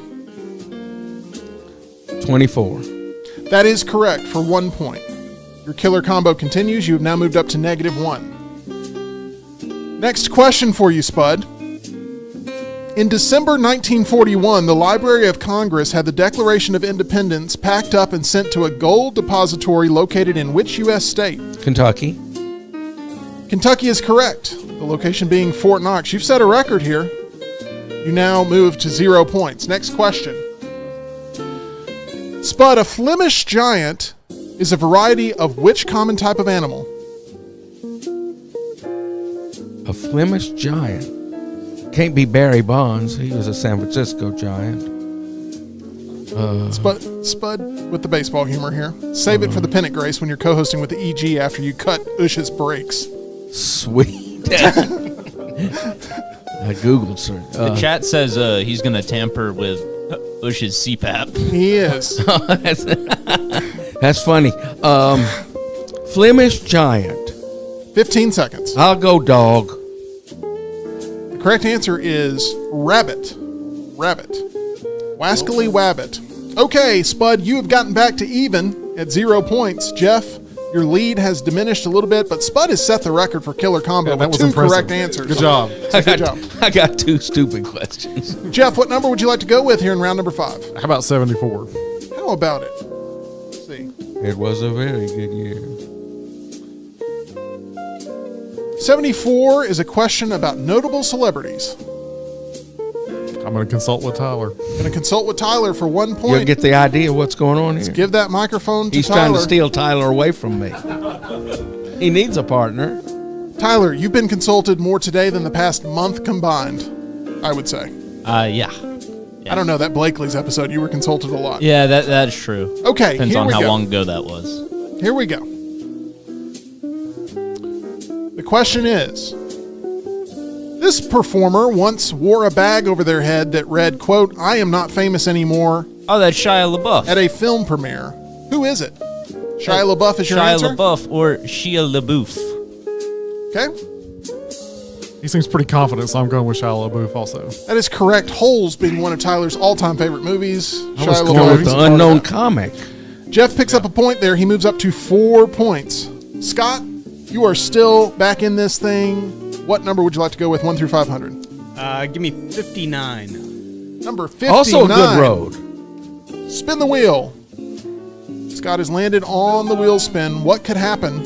Speaker 5: 24.
Speaker 2: That is correct for 1 point. Your killer combo continues. You have now moved up to -1. Next question for you, Spud. In December 1941, the Library of Congress had the Declaration of Independence packed up and sent to a gold depository located in which U.S. state?
Speaker 5: Kentucky.
Speaker 2: Kentucky is correct. The location being Fort Knox. You've set a record here. You now move to 0 points. Next question. Spud, a Flemish giant is a variety of which common type of animal?
Speaker 5: A Flemish giant. Can't be Barry Bonds. He was a San Francisco giant.
Speaker 2: Spud with the baseball humor here. Save it for the pennant, Grace, when you're co-hosting with the EG after you cut Ush's brakes.
Speaker 5: Sweet. I Googled, sir.
Speaker 6: The chat says he's going to tamper with Ush's CPAP.
Speaker 2: He is.
Speaker 5: That's funny. Flemish giant.
Speaker 2: 15 seconds.
Speaker 5: I'll go dog.
Speaker 2: The correct answer is rabbit. Rabbit. Wascally wabbit. Okay, Spud, you have gotten back to even at 0 points. Jeff, your lead has diminished a little bit, but Spud has set the record for killer combo
Speaker 7: Yeah, that
Speaker 2: with
Speaker 7: was
Speaker 2: 2
Speaker 7: impressive.
Speaker 2: correct answers.
Speaker 7: Good job.
Speaker 2: Good job.
Speaker 5: I got 2 stupid questions.
Speaker 2: Jeff, what number would you like to go with here in round number 5?
Speaker 7: How about 74?
Speaker 2: How about it? Let's see.
Speaker 5: It was a very good year.
Speaker 2: 74 is a question about notable celebrities.
Speaker 7: I'm going to consult with Tyler.
Speaker 2: Going to consult with Tyler for 1
Speaker 5: You'll
Speaker 2: point.
Speaker 5: get the idea of what's going on here.
Speaker 2: Give that microphone to
Speaker 5: He's
Speaker 2: Tyler.
Speaker 5: trying to steal Tyler away from me. He needs a partner.
Speaker 2: Tyler, you've been consulted more today than the past month combined, I would say.
Speaker 6: Yeah.
Speaker 2: I don't know, that Blakely's episode, you were consulted a lot.
Speaker 6: Yeah, that is true.
Speaker 2: Okay,
Speaker 6: Depends
Speaker 2: here
Speaker 6: on
Speaker 2: we
Speaker 6: how
Speaker 2: go.
Speaker 6: long ago that was.
Speaker 2: Here we go. The question is, this performer once wore a bag over their head that read, quote, "I am not famous anymore,"
Speaker 6: Oh, that's Shia LaBeouf.
Speaker 2: at a film premiere. Who is it? Shia LaBeouf is your
Speaker 6: Shia
Speaker 2: answer?
Speaker 6: LaBeouf or Shia LaBeouf.
Speaker 2: Okay,
Speaker 7: He seems pretty confident, so I'm going with Shia LaBeouf also.
Speaker 2: that is correct. Holes being one of Tyler's all-time favorite movies.
Speaker 5: I was
Speaker 2: Shia
Speaker 5: going
Speaker 2: LaBeouf
Speaker 5: with
Speaker 2: is a
Speaker 5: the
Speaker 2: part of
Speaker 5: unknown
Speaker 2: that.
Speaker 5: comic.
Speaker 2: Jeff picks up a point there. He moves up to 4 points. Scott, you are still back in this thing. What number would you like to go with, 1 through 500?
Speaker 4: Give me 59.
Speaker 2: Number 59.
Speaker 5: Also a good road.
Speaker 2: Spin the wheel. Scott has landed on the wheel spin. What could happen?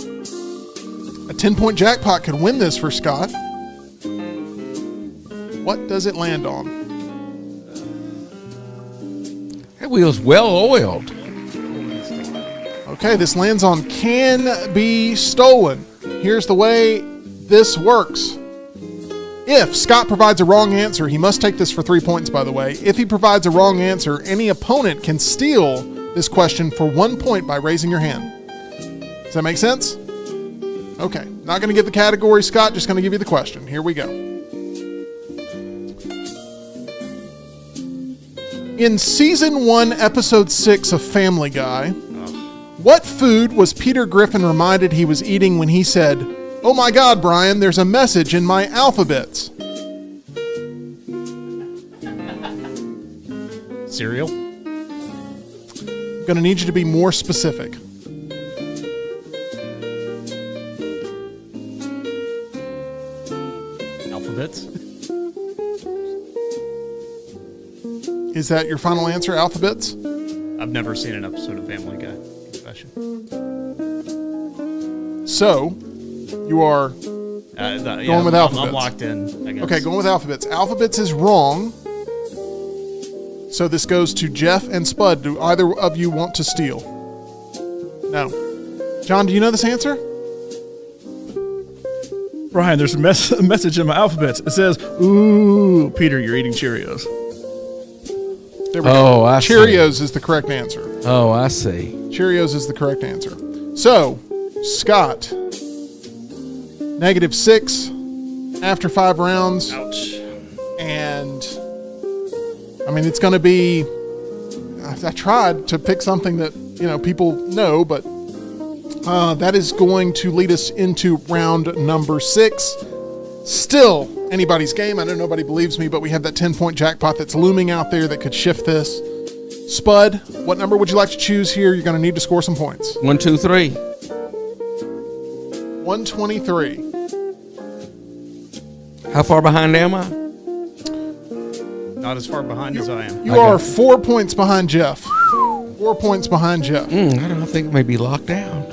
Speaker 2: A 10-point jackpot could win this for Scott. What does it land on?
Speaker 5: That wheel's well oiled.
Speaker 2: Okay, this lands on can be stolen. Here's the way this works. If Scott provides a wrong answer, he must take this for 3 points, by the way. If he provides a wrong answer, any opponent can steal this question for 1 point by raising your hand. Does that make sense? Okay, not going to give the category, Scott, just going to give you the question. Here we go. In season 1, episode 6 of Family Guy, what food was Peter Griffin reminded he was eating when he said, "Oh my God, Brian, there's a message in my alphabets"?
Speaker 4: Cereal?
Speaker 2: I'm going to need you to be more specific.
Speaker 4: Alphabets?
Speaker 2: Is that your final answer, alphabets?
Speaker 4: I've never seen an episode of Family Guy. Confession.
Speaker 2: So, you are
Speaker 4: Going
Speaker 2: with alphabets.
Speaker 4: I'm locked in, I guess.
Speaker 2: okay. Going with alphabets. Alphabets is wrong. So this goes to Jeff and Spud. Do either of you want to steal? No. John, do you know this answer?
Speaker 3: Brian, there's a message in my alphabets. It says, "Ooh, Peter, you're eating Cheerios."
Speaker 2: There we
Speaker 5: Oh,
Speaker 2: go.
Speaker 5: I see.
Speaker 2: Cheerios is the correct answer.
Speaker 5: Oh, I see.
Speaker 2: Cheerios is the correct answer. So, Scott, -6 after 5 rounds.
Speaker 4: Ouch.
Speaker 2: And, I mean, it's going to be, I tried to pick something that, people know, but that is going to lead us into round number 6. Still anybody's game. I know nobody believes me, but we have that 10-point jackpot that's looming out there that could shift this. Spud, what number would you like to choose here? You're going to need to score some points.
Speaker 5: 1, 2, 3.
Speaker 2: 123.
Speaker 5: How far behind am I?
Speaker 4: Not as far behind as I am.
Speaker 2: You are 4 points behind Jeff. 4 points behind Jeff.
Speaker 5: I don't think it may be locked down.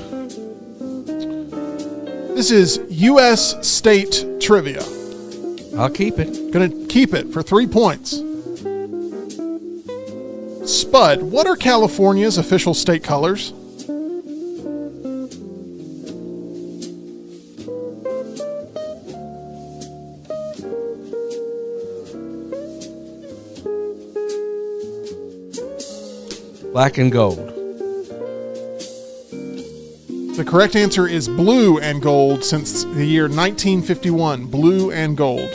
Speaker 2: This is U.S. state trivia.
Speaker 5: I'll keep it.
Speaker 2: Gonna keep it for 3 points. Spud, what are California's official state colors?
Speaker 5: Black and gold.
Speaker 2: The correct answer is blue and gold since the year 1951. Blue and gold.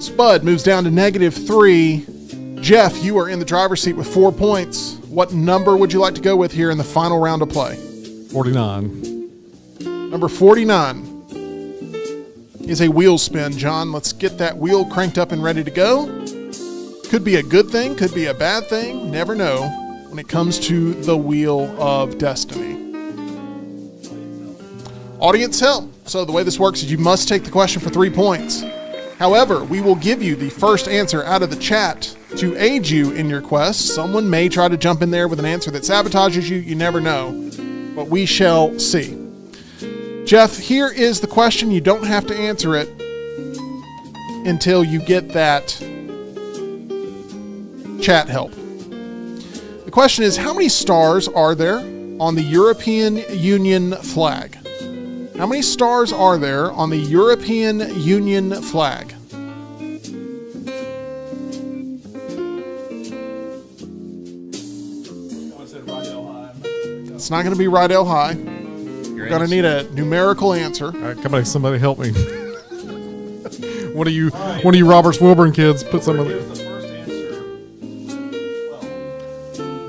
Speaker 2: Spud moves down to -3. Jeff, you are in the driver's seat with 4 points. What number would you like to go with here in the final round of play?
Speaker 7: 49.
Speaker 2: Number 49 is a wheel spin. John, let's get that wheel cranked up and ready to go. Could be a good thing, could be a bad thing. Never know when it comes to the Wheel of Destiny. Audience help. So the way this works is you must take the question for 3 points. However, we will give you the first answer out of the chat to aid you in your quest. Someone may try to jump in there with an answer that sabotages you. You never know. But we shall see. Jeff, here is the question. You don't have to answer it until you get that chat help. The question is, how many stars are there on the European Union flag? How many stars are there on the European Union flag? It's not going to be Rydell High. You're going to need a numerical answer.
Speaker 7: All right, come on, somebody help me. One of you Roberts Wilburn kids, put some of the.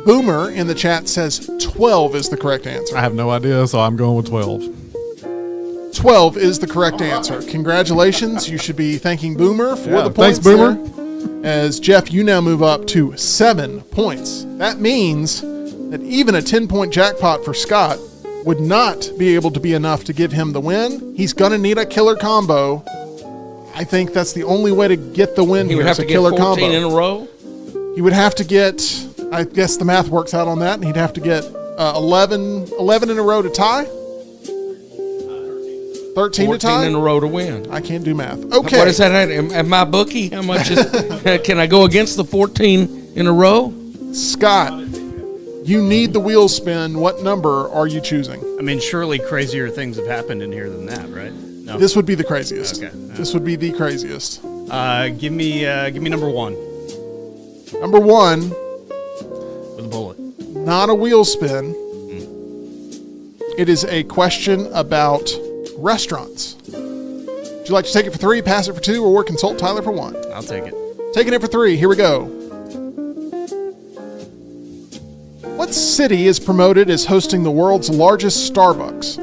Speaker 2: Boomer in the chat says 12 is the correct answer.
Speaker 7: I have no idea, so I'm going with 12.
Speaker 2: 12 is the correct answer. Congratulations. You should be thanking Boomer for the points.
Speaker 7: Thanks, Boomer.
Speaker 2: There. As Jeff, you now move up to 7 points. That means that even a 10-point jackpot for Scott would not be able to be enough to give him the win. He's going to need a killer combo. I think that's the only way to get the win.
Speaker 5: He would have to get 14 in a row?
Speaker 2: He would have to get, I guess the math works out on that, and he'd have to get 11 in a row to tie. 13 to tie?
Speaker 5: 14 in a row to win.
Speaker 2: I can't do math. Okay.
Speaker 5: What is that at MyBookie? How much is? Can I go against the 14 in a row?
Speaker 2: Scott, you need the wheel spin. What number are you choosing?
Speaker 4: I mean, surely crazier things have happened in here than that, right? No.
Speaker 2: This would be the craziest.
Speaker 4: Okay.
Speaker 2: This would be the craziest.
Speaker 4: Give me number 1
Speaker 2: Number 1,
Speaker 4: with a bullet.
Speaker 2: not a wheel spin. It is a question about restaurants. Would you like to take it for 3, pass it for 2, or consult Tyler for 1?
Speaker 4: I'll take it.
Speaker 2: Taking it for 3. Here we go. What city is promoted as hosting the world's largest Starbucks?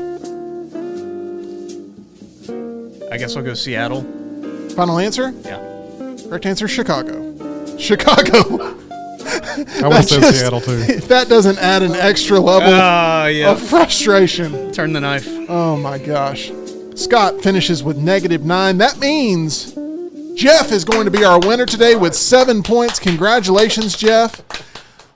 Speaker 4: I guess I'll go Seattle.
Speaker 2: Final answer?
Speaker 4: Yeah.
Speaker 2: Correct answer, Chicago. Chicago.
Speaker 7: I would have said Seattle, too.
Speaker 2: If that doesn't add an extra level
Speaker 4: Yeah.
Speaker 2: of frustration.
Speaker 4: Turn the knife.
Speaker 2: Oh my gosh. Scott finishes with -9. That means Jeff is going to be our winner today with 7 points. Congratulations, Jeff.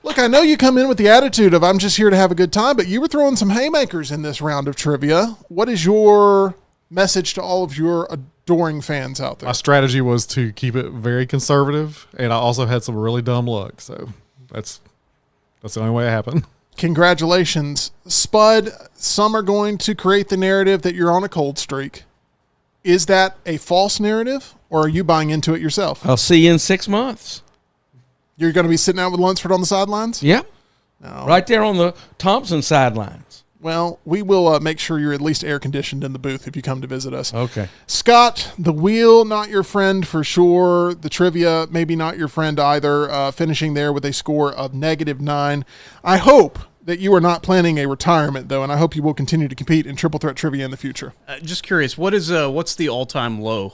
Speaker 2: Look, I know you come in with the attitude of I'm just here to have a good time, but you were throwing some haymakers in this round of trivia. What is your message to all of your adoring fans out there?
Speaker 7: My strategy was to keep it very conservative, and I also had some really dumb luck. So that's the only way it happened.
Speaker 2: Congratulations. Spud, some are going to create the narrative that you're on a cold streak. Is that a false narrative, or are you buying into it yourself?
Speaker 5: I'll see you in 6 months.
Speaker 2: You're going to be sitting out with Lunsford on the sidelines?
Speaker 5: Yep.
Speaker 2: No.
Speaker 5: Right there on the Thompson sidelines.
Speaker 2: Well, we will make sure you're at least air-conditioned in the booth if you come to visit us.
Speaker 5: Okay.
Speaker 2: Scott, the wheel, not your friend for sure. The trivia, maybe not your friend either, finishing there with a score of -9. I hope that you are not planning a retirement, though, and I hope you will continue to compete in Triple Threat Trivia in the future.
Speaker 4: Just curious, what's the all-time low?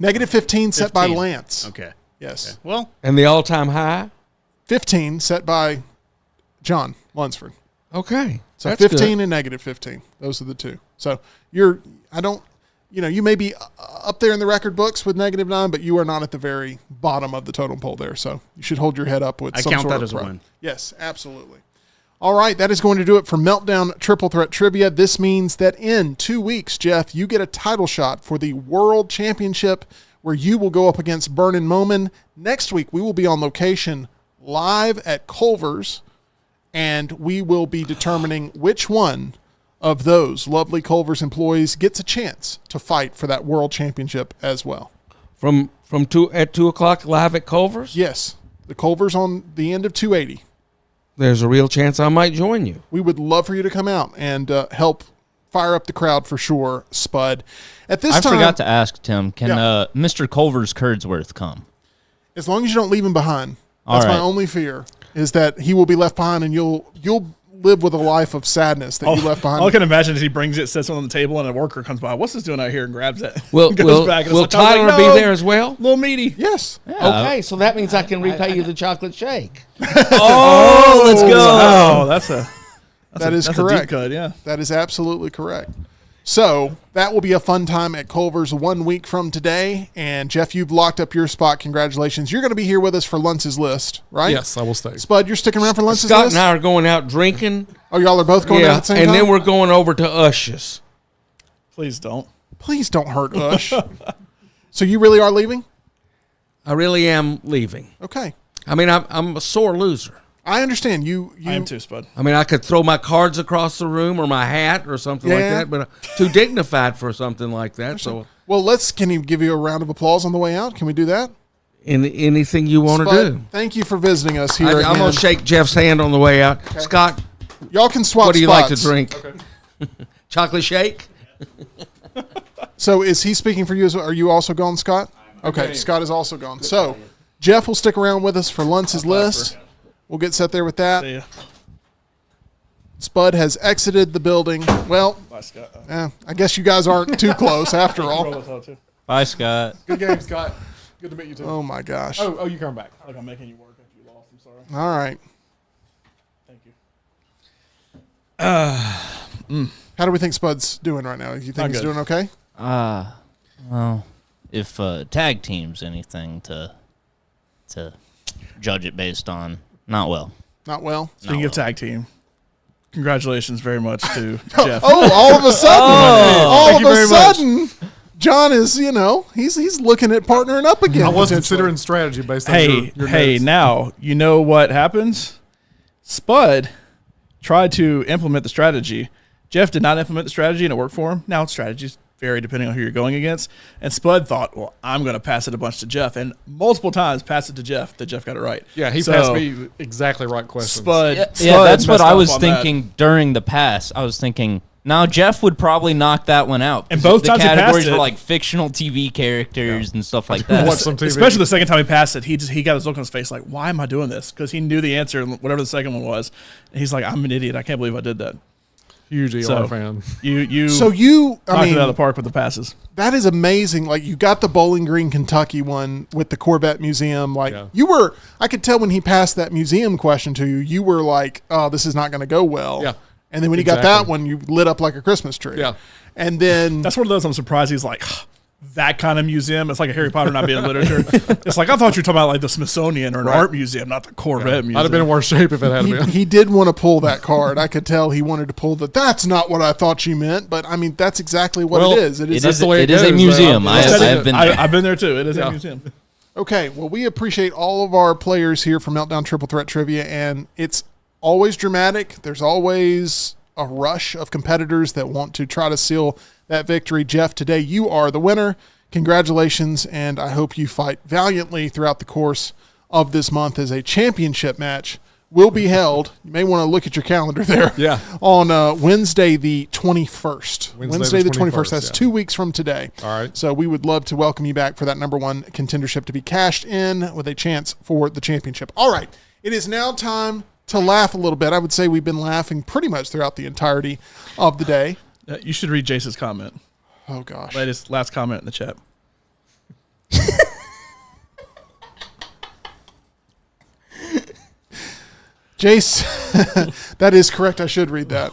Speaker 2: -15 set by
Speaker 4: 15.
Speaker 2: Lance.
Speaker 4: Okay.
Speaker 2: Yes.
Speaker 4: Okay. Well,
Speaker 5: And the all-time high?
Speaker 2: 15 set by John Lunsford.
Speaker 5: Okay.
Speaker 2: So
Speaker 5: That's
Speaker 2: 15
Speaker 5: good.
Speaker 2: and -15. Those are the two. So you may be up there in the record books with -9, but you are not at the very bottom of the totem pole there. So you should hold your head up with
Speaker 4: I
Speaker 2: some
Speaker 4: count
Speaker 2: sort
Speaker 4: that
Speaker 2: of
Speaker 4: as a
Speaker 2: pride.
Speaker 4: win.
Speaker 2: Yes, absolutely. All right, that is going to do it for Meltdown Triple Threat Trivia. This means that in 2 weeks, Jeff, you get a title shot for the World Championship where you will go up against Vernon Moman. Next week, we will be on location live at Culver's, and we will be determining which one of those lovely Culver's employees gets a chance to fight for that World Championship as well.
Speaker 5: From 2 o'clock live at Culver's?
Speaker 2: Yes, the Culver's on the end of 280.
Speaker 5: There's a real chance I might join you.
Speaker 2: We would love for you to come out and help fire up the crowd for sure, Spud. At this
Speaker 6: I
Speaker 2: time,
Speaker 6: forgot to ask Tim, can
Speaker 2: Yeah.
Speaker 6: Mr. Culver's Curdsworth come?
Speaker 2: as long as you don't leave him behind,
Speaker 6: All
Speaker 2: that's my
Speaker 6: right.
Speaker 2: only fear, is that he will be left behind and you'll live with a life of sadness that you left behind.
Speaker 3: All I can imagine is he brings it, sets it on the table, and a worker comes by. What's this doing out here? And grabs it.
Speaker 5: Will
Speaker 3: goes back and
Speaker 5: will
Speaker 3: it's like, I was
Speaker 5: Tyler
Speaker 3: like,
Speaker 5: be
Speaker 3: "No,
Speaker 5: there as well?
Speaker 3: Little meaty.
Speaker 2: Yes.
Speaker 5: Okay, so that means I can repay you the chocolate shake.
Speaker 6: Oh, let's go.
Speaker 3: Oh, that's
Speaker 2: That is
Speaker 3: that's a
Speaker 2: correct.
Speaker 3: deep cut, yeah.
Speaker 2: That is absolutely correct. So that will be a fun time at Culver's 1 week from today. And Jeff, you've locked up your spot. Congratulations. You're going to be here with us for Lunch's List, right?
Speaker 7: Yes, I will stay.
Speaker 2: Spud, you're sticking around for Lunch's
Speaker 5: Scott
Speaker 2: List?
Speaker 5: and I are going out drinking.
Speaker 2: Oh, y'all are both going out at the same
Speaker 5: and
Speaker 2: time?
Speaker 5: then we're going over to Ush's.
Speaker 3: Please don't.
Speaker 2: Please don't hurt Ush. So you really are leaving?
Speaker 5: I really am leaving.
Speaker 2: Okay.
Speaker 5: I mean, I'm a sore loser.
Speaker 2: I understand. You
Speaker 3: I am too, Spud.
Speaker 5: I mean, I could throw my cards across the room or my hat or something like
Speaker 2: Yeah.
Speaker 5: that, but too dignified for something like that. So,
Speaker 2: Well, can he give you a round of applause on the way out? Can we do that?
Speaker 5: anything you want to
Speaker 2: Spud,
Speaker 5: do.
Speaker 2: thank you for visiting us here.
Speaker 5: I'm going to shake Jeff's hand on the way out. Scott,
Speaker 2: Y'all can swap
Speaker 5: what do you like to
Speaker 2: spots.
Speaker 5: drink? Chocolate shake?
Speaker 2: So is he speaking for you? Are you also gone, Scott? Okay, Scott is also gone. So Jeff will stick around with us for Luntz's list. We'll get set there with that.
Speaker 3: See ya.
Speaker 2: Spud has exited the building. Well,
Speaker 3: Bye, Scott.
Speaker 2: I guess you guys aren't too close after all.
Speaker 3: Roll us out, too.
Speaker 6: Bye, Scott.
Speaker 7: Good game, Scott. Good to meet you too.
Speaker 2: Oh my gosh.
Speaker 7: Oh, you come back.
Speaker 3: Like I'm making you work if you lost. I'm sorry.
Speaker 2: All right.
Speaker 3: Thank you.
Speaker 2: How do we think Spud's doing right now? You think
Speaker 3: Not
Speaker 2: he's
Speaker 3: good.
Speaker 2: doing okay?
Speaker 6: Well, if tag team's anything to judge it based on, not well.
Speaker 2: Not well.
Speaker 3: Speaking
Speaker 6: Not
Speaker 3: of tag team, congratulations very much to Jeff.
Speaker 2: Oh, all of a sudden, all
Speaker 3: Thank
Speaker 2: of
Speaker 3: you
Speaker 2: a
Speaker 3: very much.
Speaker 2: sudden, John is, he's looking at partnering up again.
Speaker 7: I was
Speaker 2: potentially.
Speaker 7: considering strategy based on
Speaker 3: Hey,
Speaker 7: your
Speaker 3: hey,
Speaker 7: notes.
Speaker 3: now you know what happens? Spud tried to implement the strategy. Jeff did not implement the strategy and it worked for him. Now strategies vary depending on who you're going against. And Spud thought, well, I'm going to pass it a bunch to Jeff. And multiple times passed it to Jeff that Jeff got it right.
Speaker 7: Yeah, he
Speaker 3: So,
Speaker 7: passed me exactly right questions.
Speaker 3: Spud.
Speaker 6: Yeah,
Speaker 3: Spud
Speaker 6: that's what
Speaker 3: messed
Speaker 6: I
Speaker 3: up
Speaker 6: was
Speaker 3: on that.
Speaker 6: thinking during the pass. I was thinking, now Jeff would probably knock that one out.
Speaker 3: And both
Speaker 6: the
Speaker 3: times he passed
Speaker 6: categories were
Speaker 3: it-
Speaker 6: like fictional TV characters and stuff like that.
Speaker 7: Watch some TV.
Speaker 3: Especially the second time he passed it, he got his look on his face like, why am I doing this? Because he knew the answer, whatever the second one was. And he's like, I'm an idiot. I can't believe I did that.
Speaker 7: Huge ER
Speaker 3: So,
Speaker 7: fan.
Speaker 3: You
Speaker 2: So you, I
Speaker 3: knocked it out of the
Speaker 2: mean,
Speaker 3: park with the passes.
Speaker 2: that is amazing. Like you got the Bowling Green, Kentucky one with the Corvette Museum. Like
Speaker 7: Yeah.
Speaker 2: I could tell when he passed that museum question to you, you were like, oh, this is not going to go well.
Speaker 7: Yeah.
Speaker 2: And then when he got that one, you lit up like a Christmas tree.
Speaker 7: Yeah.
Speaker 2: And then
Speaker 3: That's one of those I'm surprised he's like, that kind of museum. It's like a Harry Potter not being literature. It's like, I thought you were talking about like the Smithsonian or an art museum, not the Corvette museum.
Speaker 7: I'd have been in worse shape if it had been.
Speaker 2: he did want to pull that card. I could tell he wanted to pull that's not what I thought you meant. But I mean, that's exactly what
Speaker 7: Well,
Speaker 2: it is.
Speaker 6: It
Speaker 7: That's
Speaker 6: is,
Speaker 7: the way
Speaker 6: it
Speaker 7: it
Speaker 6: is a
Speaker 7: goes,
Speaker 6: museum.
Speaker 7: though.
Speaker 6: I've been there.
Speaker 3: I've been there too. It is
Speaker 7: Yeah.
Speaker 3: a museum.
Speaker 2: Okay, well, we appreciate all of our players here for Meltdown Triple Threat Trivia, and it's always dramatic. There's always a rush of competitors that want to try to seal that victory. Jeff, today you are the winner. Congratulations, and I hope you fight valiantly throughout the course of this month as a championship match will be held. You may want to look at your calendar there.
Speaker 7: Yeah.
Speaker 2: On Wednesday the 21st.
Speaker 7: Wednesday the 21st,
Speaker 2: That's
Speaker 7: yeah.
Speaker 2: 2 weeks from today.
Speaker 7: All right.
Speaker 2: So we would love to welcome you back for that number one contendership to be cashed in with a chance for the championship. All right. It is now time to laugh a little bit. I would say we've been laughing pretty much throughout the entirety of the day.
Speaker 3: You should read Jace's comment.
Speaker 2: Oh, gosh.
Speaker 3: Last comment in the chat.
Speaker 2: Jace, that is correct. I should read that.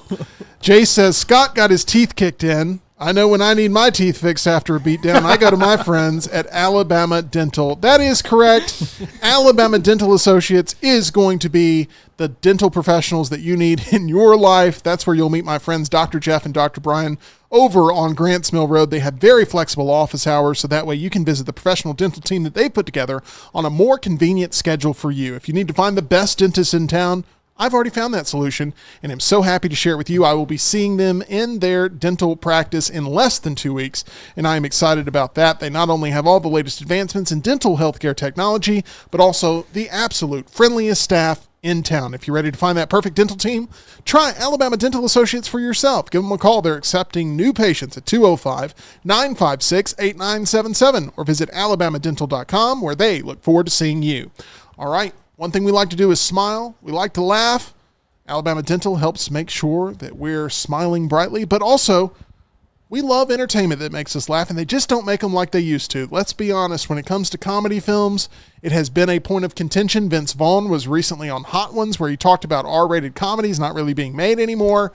Speaker 2: Jace says, Scott got his teeth kicked in. I know when I need my teeth fixed after a beatdown, I go to my friends at Alabama Dental. That is correct. Alabama Dental Associates is going to be the dental professionals that you need in your life. That's where you'll meet my friends, Dr. Jeff and Dr. Brian, over on Grants Mill Road. They have very flexible office hours, so that way you can visit the professional dental team that they've put together on a more convenient schedule for you. If you need to find the best dentist in town, I've already found that solution, and I'm so happy to share it with you. I will be seeing them in their dental practice in less than 2 weeks, and I am excited about that. They not only have all the latest advancements in dental healthcare technology, but also the absolute friendliest staff in town. If you're ready to find that perfect dental team, try Alabama Dental Associates for yourself. Give them a call. They're accepting new patients at 205-956-8977 or visit alabamadental.com, where they look forward to seeing you. All right. One thing we like to do is smile. We like to laugh. Alabama Dental helps make sure that we're smiling brightly, but also we love entertainment that makes us laugh, and they just don't make them like they used to. Let's be honest. When it comes to comedy films, it has been a point of contention. Vince Vaughn was recently on Hot Ones where he talked about R-rated comedies not really being made anymore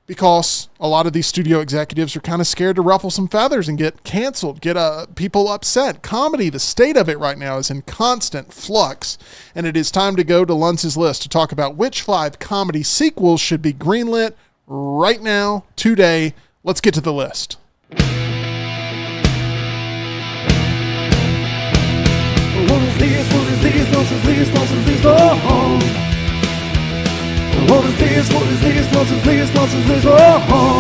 Speaker 2: because a lot of these studio executives are kind of scared to ruffle some feathers and get canceled, get people upset. Comedy, the state of it right now, is in constant flux, and it is time to go to Luntz's list to talk about which 5 comedy sequels should be greenlit right now, today. Let's get to the list.
Speaker 1: What is this? What is this? What is this? What is this? Oh. What is this? What is this? What is this? What is this? Oh.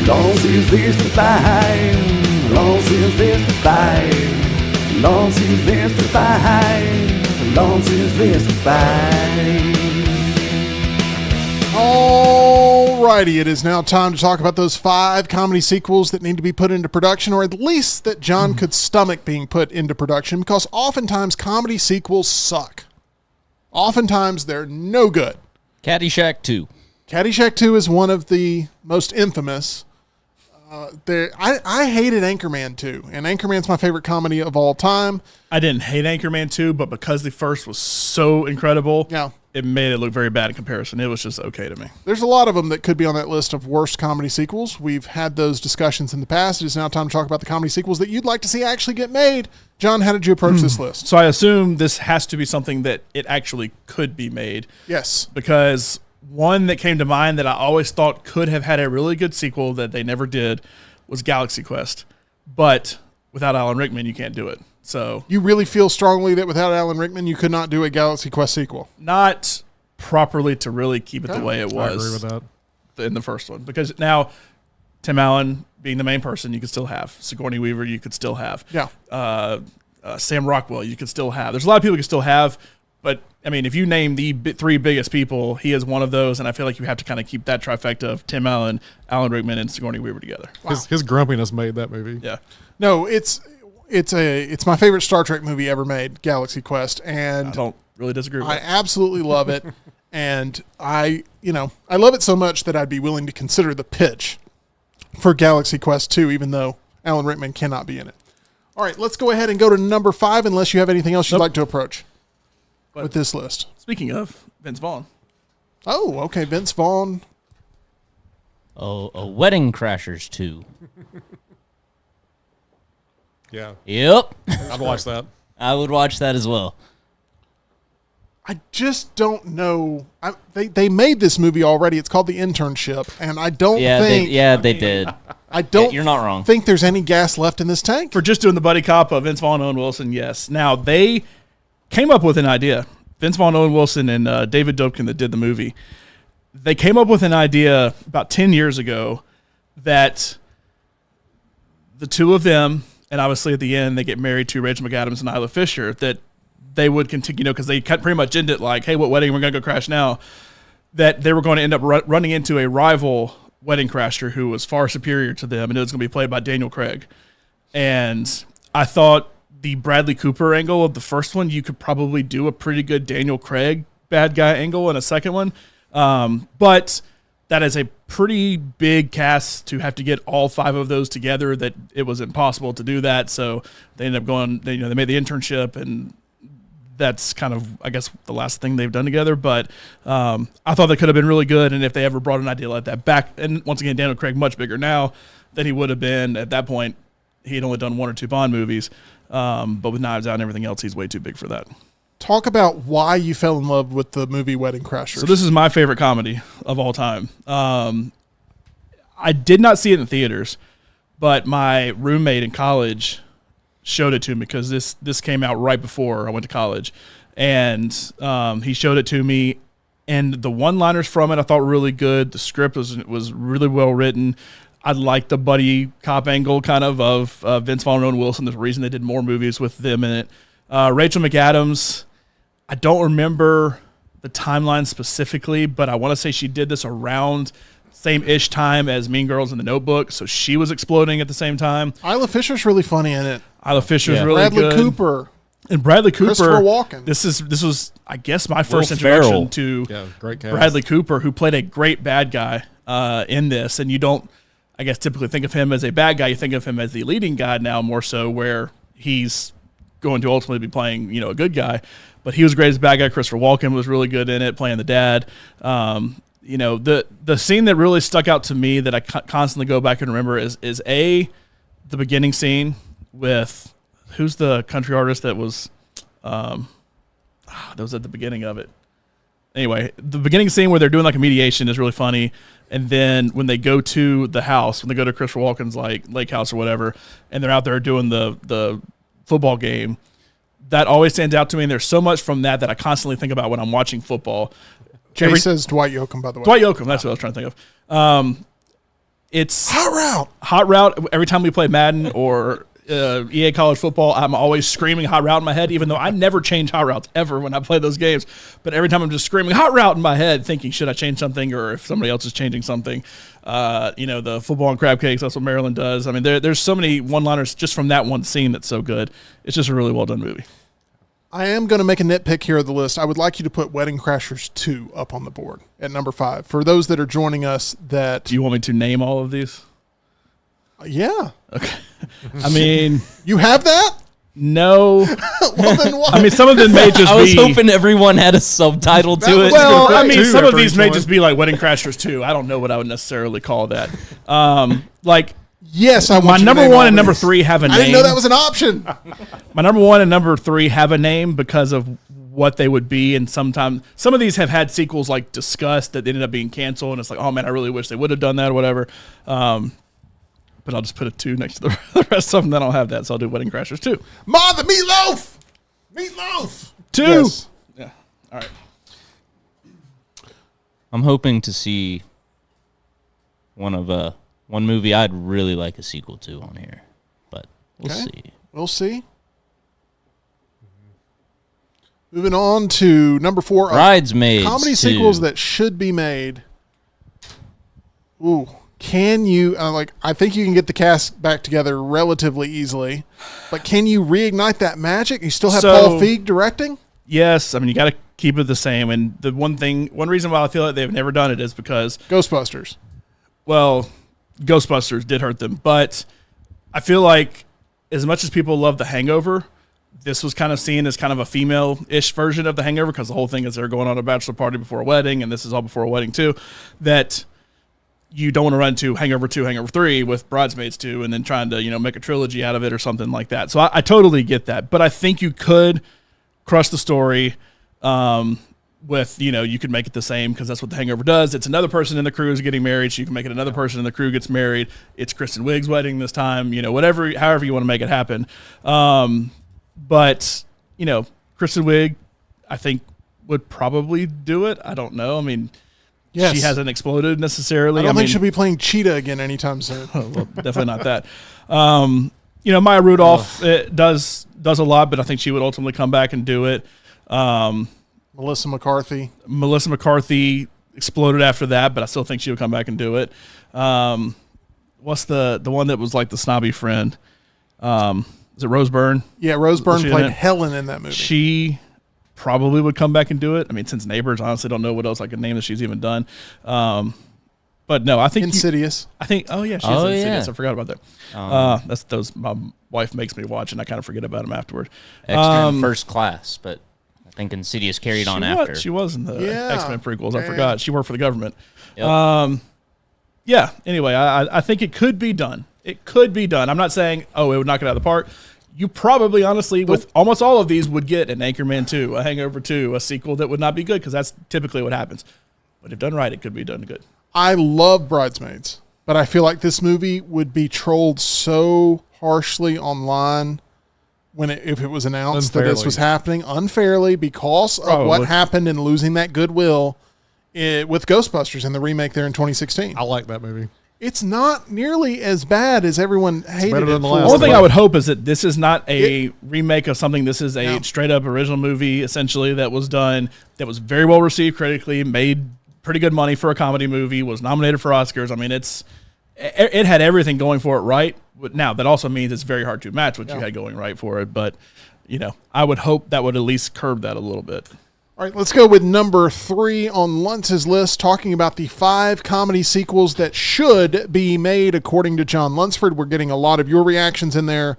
Speaker 1: Long since this to find. Long since this to find. Long since this to find. Long since this to find.
Speaker 2: Alrighty, it is now time to talk about those 5 comedy sequels that need to be put into production, or at least that John could stomach being put into production, because oftentimes comedy sequels suck. Oftentimes they're no good.
Speaker 6: Caddyshack 2.
Speaker 2: Caddyshack 2 is one of the most infamous. I hated Anchorman 2, and Anchorman's my favorite comedy of all time.
Speaker 3: I didn't hate Anchorman 2, but because the first was so incredible,
Speaker 2: Yeah.
Speaker 3: it made it look very bad in comparison. It was just okay to me.
Speaker 2: There's a lot of them that could be on that list of worst comedy sequels. We've had those discussions in the past. It is now time to talk about the comedy sequels that you'd like to see actually get made. John, how did you approach this list?
Speaker 3: So I assume this has to be something that it actually could be made,
Speaker 2: Yes.
Speaker 3: because one that came to mind that I always thought could have had a really good sequel that they never did was Galaxy Quest. But without Alan Rickman, you can't do it. So
Speaker 2: You really feel strongly that without Alan Rickman, you could not do a Galaxy Quest sequel?
Speaker 3: not properly to really keep it the way it
Speaker 7: I agree
Speaker 3: was
Speaker 7: with that.
Speaker 3: in the first one. Because now Tim Allen being the main person, you could still have. Sigourney Weaver, you could still have.
Speaker 2: Yeah.
Speaker 3: Sam Rockwell, you could still have. There's a lot of people you can still have, but I mean, if you name the 3 biggest people, he is one of those, and I feel like you have to kind of keep that trifecta of Tim Allen, Alan Rickman, and Sigourney Weaver together.
Speaker 7: His grumpiness made that movie.
Speaker 3: Yeah.
Speaker 2: No, it's my favorite Star Trek movie ever made, Galaxy Quest,
Speaker 3: I
Speaker 2: and
Speaker 3: don't really disagree with
Speaker 2: I
Speaker 3: that.
Speaker 2: absolutely love it. And I love it so much that I'd be willing to consider the pitch for Galaxy Quest 2, even though Alan Rickman cannot be in it. All right, let's go ahead and go to number 5, unless you have anything else you'd like to approach with this list.
Speaker 3: Speaking of Vince Vaughn,
Speaker 2: Oh, okay, Vince Vaughn.
Speaker 6: Oh, a Wedding Crashers 2.
Speaker 7: Yeah,
Speaker 6: Yep.
Speaker 7: I'd watch that.
Speaker 6: I would watch that as well.
Speaker 2: I just don't know. They made this movie already. It's called The Internship, and I don't think
Speaker 6: They did.
Speaker 2: I don't.
Speaker 6: You're not wrong.
Speaker 2: Think there's any gas left in this tank?
Speaker 3: for just doing the buddy cop of Vince Vaughn, Owen Wilson, yes. Now, they came up with an idea. Vince Vaughn, Owen Wilson, and David Dobkin that did the movie. They came up with an idea about 10 years ago that the two of them, and obviously at the end they get married to Rachel McAdams and Isla Fisher, that they would continue, because they pretty much ended like, hey, what wedding we're going to go crash now, that they were going to end up running into a rival wedding crasher who was far superior to them, and it was going to be played by Daniel Craig. And I thought the Bradley Cooper angle of the first one, you could probably do a pretty good Daniel Craig bad guy angle in a second one. But that is a pretty big cast to have to get all 5 of those together, that it was impossible to do that. So they ended up going, they made The Internship, and that's kind of, I guess, the last thing they've done together. But I thought that could have been really good. And if they ever brought an idea like that back, and once again, Daniel Craig much bigger now than he would have been at that point. He had only done 1 or 2 Bond movies. But with Knives Out and everything else, he's way too big for that.
Speaker 2: Talk about why you fell in love with the movie Wedding Crashers.
Speaker 3: So this is my favorite comedy of all time. I did not see it in theaters, but my roommate in college showed it to me, because this came out right before I went to college, and he showed it to me, and the one-liners from it I thought were really good. The script was really well written. I liked the buddy cop angle kind of Vince Vaughn and Owen Wilson. There's a reason they did more movies with them in it. Rachel McAdams, I don't remember the timeline specifically, but I want to say she did this around same-ish time as Mean Girls and The Notebook, so she was exploding at the same time.
Speaker 2: Isla Fisher's really funny in it.
Speaker 3: Isla Fisher's
Speaker 6: Yeah.
Speaker 3: really
Speaker 2: Bradley
Speaker 3: good.
Speaker 2: Cooper.
Speaker 3: And Bradley Cooper.
Speaker 2: Christopher Walken.
Speaker 3: This was, I guess, my first
Speaker 6: Will
Speaker 3: introduction
Speaker 6: Ferrell.
Speaker 3: to
Speaker 7: Yeah, great cast.
Speaker 3: Bradley Cooper, who played a great bad guy in this. And you don't, I guess, typically think of him as a bad guy. You think of him as the leading guy now, more so, where he's going to ultimately be playing, a good guy. But he was great as a bad guy. Christopher Walken was really good in it, playing the dad. The scene that really stuck out to me that I constantly go back and remember is the beginning scene with, who's the country artist that was at the beginning of it? Anyway, the beginning scene where they're doing like a mediation is really funny. And then when they go to the house, when they go to Christopher Walken's like lake house or whatever, and they're out there doing the football game, that always stands out to me. And there's so much from that I constantly think about when I'm watching football.
Speaker 2: Jay says Dwight Yoakam, by the way.
Speaker 3: Dwight Yoakam, that's what I was trying to think of. It's Hot Route. Every time we play Madden or EA College Football, I'm always screaming Hot Route in my head, even though I never change Hot Routes ever when I play those games. But every time I'm just screaming Hot Route in my head, thinking, should I change something, or if somebody else is changing something. The football and crab cakes, that's what Maryland does. I mean, there's so many one-liners just from that one scene that's so good. It's just a really well-done movie.
Speaker 2: I am going to make a nitpick here of the list. I would like you to put Wedding Crashers 2 up on the board at number 5. For those that are joining us that...
Speaker 3: Do you want me to name all of these?
Speaker 2: Yeah.
Speaker 3: Okay. I mean...
Speaker 2: You have that?
Speaker 3: No.
Speaker 2: Well, then what?
Speaker 3: I mean, some of them may just be...
Speaker 6: I was hoping everyone had a subtitle to it.
Speaker 3: Well, I mean, some of these may just be like Wedding Crashers 2. I don't know what I would necessarily call that.
Speaker 2: Yes, I want
Speaker 3: my
Speaker 2: you to
Speaker 3: number
Speaker 2: name all
Speaker 3: 1 and
Speaker 2: these.
Speaker 3: number 3 have a name.
Speaker 2: I didn't know that was an option.
Speaker 3: My number 1 and number 3 have a name because of what they would be, and sometimes some of these have had sequels like discussed that ended up being canceled, and it's like, oh man, I really wish they would have done that or whatever. But I'll just put a 2 next to the rest of them. Then I'll have that, so I'll do Wedding Crashers 2.
Speaker 2: Ma, the meatloaf. Meatloaf.
Speaker 3: 2.
Speaker 2: Yes.
Speaker 3: Yeah. All right.
Speaker 6: I'm hoping to see one movie I'd really like a sequel to on here, but we'll see.
Speaker 2: We'll see. Moving on to number 4.
Speaker 6: Bridesmaids.
Speaker 2: Comedy
Speaker 6: 2.
Speaker 2: sequels that should be made. Ooh. Can you, I think you can get the cast back together relatively easily, but can you reignite that magic? You still have Paul Feig directing?
Speaker 3: Yes. I mean, you got to keep it the same. And the one reason why I feel like they've never done it is because
Speaker 2: Ghostbusters.
Speaker 3: Well, Ghostbusters did hurt them, but I feel like as much as people love The Hangover, this was kind of seen as kind of a female-ish version of The Hangover because the whole thing is they're going on a bachelor party before a wedding, and this is all before a wedding too, that you don't want to run to Hangover 2, Hangover 3 with Bridesmaids 2 and then trying to, make a trilogy out of it or something like that. So I totally get that, but I think you could crush the story with, you could make it the same because that's what The Hangover does. It's another person in the crew is getting married, so you can make it another person in the crew gets married. It's Kristen Wiig's wedding this time, however you want to make it happen. But, Kristen Wiig, I think, would probably do it. I don't know. I mean,
Speaker 2: yes.
Speaker 3: She hasn't exploded necessarily.
Speaker 2: I don't think she'll be playing Cheetah again anytime soon.
Speaker 3: Well, definitely not that. Maya Rudolph does a lot, but I think she would ultimately come back and do it.
Speaker 2: Melissa McCarthy
Speaker 3: exploded after that, but I still think she would come back and do it. What's the one that was like the snobby friend? Is it Rose Byrne?
Speaker 2: Yeah, Rose Byrne played Helen in that movie.
Speaker 3: She probably would come back and do it. I mean, since Neighbors, I honestly don't know what else I could name that she's even done. But no, I think
Speaker 2: Insidious.
Speaker 3: She is Insidious. I forgot about that. That's those my wife makes me watch, and I kind of forget about them afterward.
Speaker 6: X-Men First Class, but I think Insidious carried on after.
Speaker 3: She was in the X-Men prequels. I
Speaker 2: Yeah.
Speaker 3: forgot. She worked for the government.
Speaker 6: Yep.
Speaker 3: Anyway, I think it could be done. It could be done. I'm not saying, it would knock it out of the park. You probably, honestly, with almost all of these, would get an Anchorman 2, a Hangover 2, a sequel that would not be good because that's typically what happens. But if done right, it could be done good.
Speaker 2: I love Bridesmaids, but I feel like this movie would be trolled so harshly online if it was announced that this was happening unfairly because of what happened in losing that goodwill with Ghostbusters and the remake there in 2016.
Speaker 7: I like that movie.
Speaker 2: It's not nearly as bad as everyone hated
Speaker 7: better
Speaker 2: it
Speaker 7: than the
Speaker 2: for.
Speaker 7: last
Speaker 3: The only thing
Speaker 7: one.
Speaker 3: I would hope is that this is not a remake of something. This is a straight-up original movie, essentially, that was done, that was very well received critically, made pretty good money for a comedy movie, was nominated for Oscars. I mean, it had everything going for it right. But now, that also means it's very hard to match what you had going right for it. But, I would hope that would at least curb that a little bit.
Speaker 2: All right, let's go with number 3 on Luntz's list, talking about the 5 comedy sequels that should be made according to John Lunsford. We're getting a lot of your reactions in there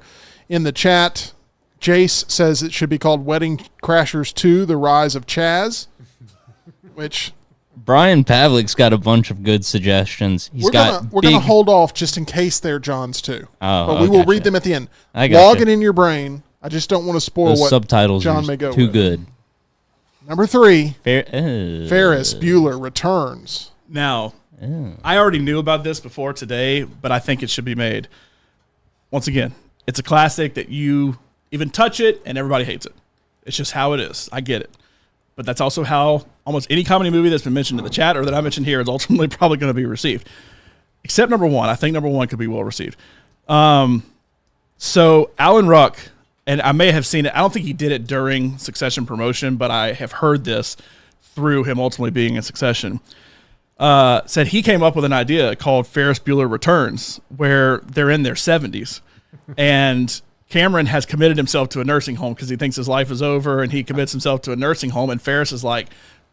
Speaker 2: in the chat. Jace says it should be called Wedding Crashers 2, The Rise of Chaz, which...
Speaker 6: Brian Pavlik's got a bunch of good suggestions.
Speaker 2: We're gonna hold off just in case they're John's too. But we will read them at the end.
Speaker 6: I
Speaker 2: Log it in your brain. I just don't want to spoil
Speaker 6: those
Speaker 2: what
Speaker 6: subtitles
Speaker 2: John
Speaker 6: are
Speaker 2: may go
Speaker 6: too
Speaker 2: with.
Speaker 6: good.
Speaker 2: Number 3,
Speaker 6: Ferris
Speaker 2: Ferris Bueller Returns.
Speaker 3: Now, I already knew about this before today, but I think it should be made. Once again, it's a classic that you even touch it and everybody hates it. It's just how it is. I get it. But that's also how almost any comedy movie that's been mentioned in the chat or that I mentioned here is ultimately probably going to be received. Except number 1. I think number 1 could be well received. So Alan Ruck, and I may have seen it. I don't think he did it during Succession promotion, but I have heard this through him ultimately being in Succession. Said he came up with an idea called Ferris Bueller Returns, where they're in their 70s. And Cameron has committed himself to a nursing home because he thinks his life is over, and he commits himself to a nursing home. And Ferris is like,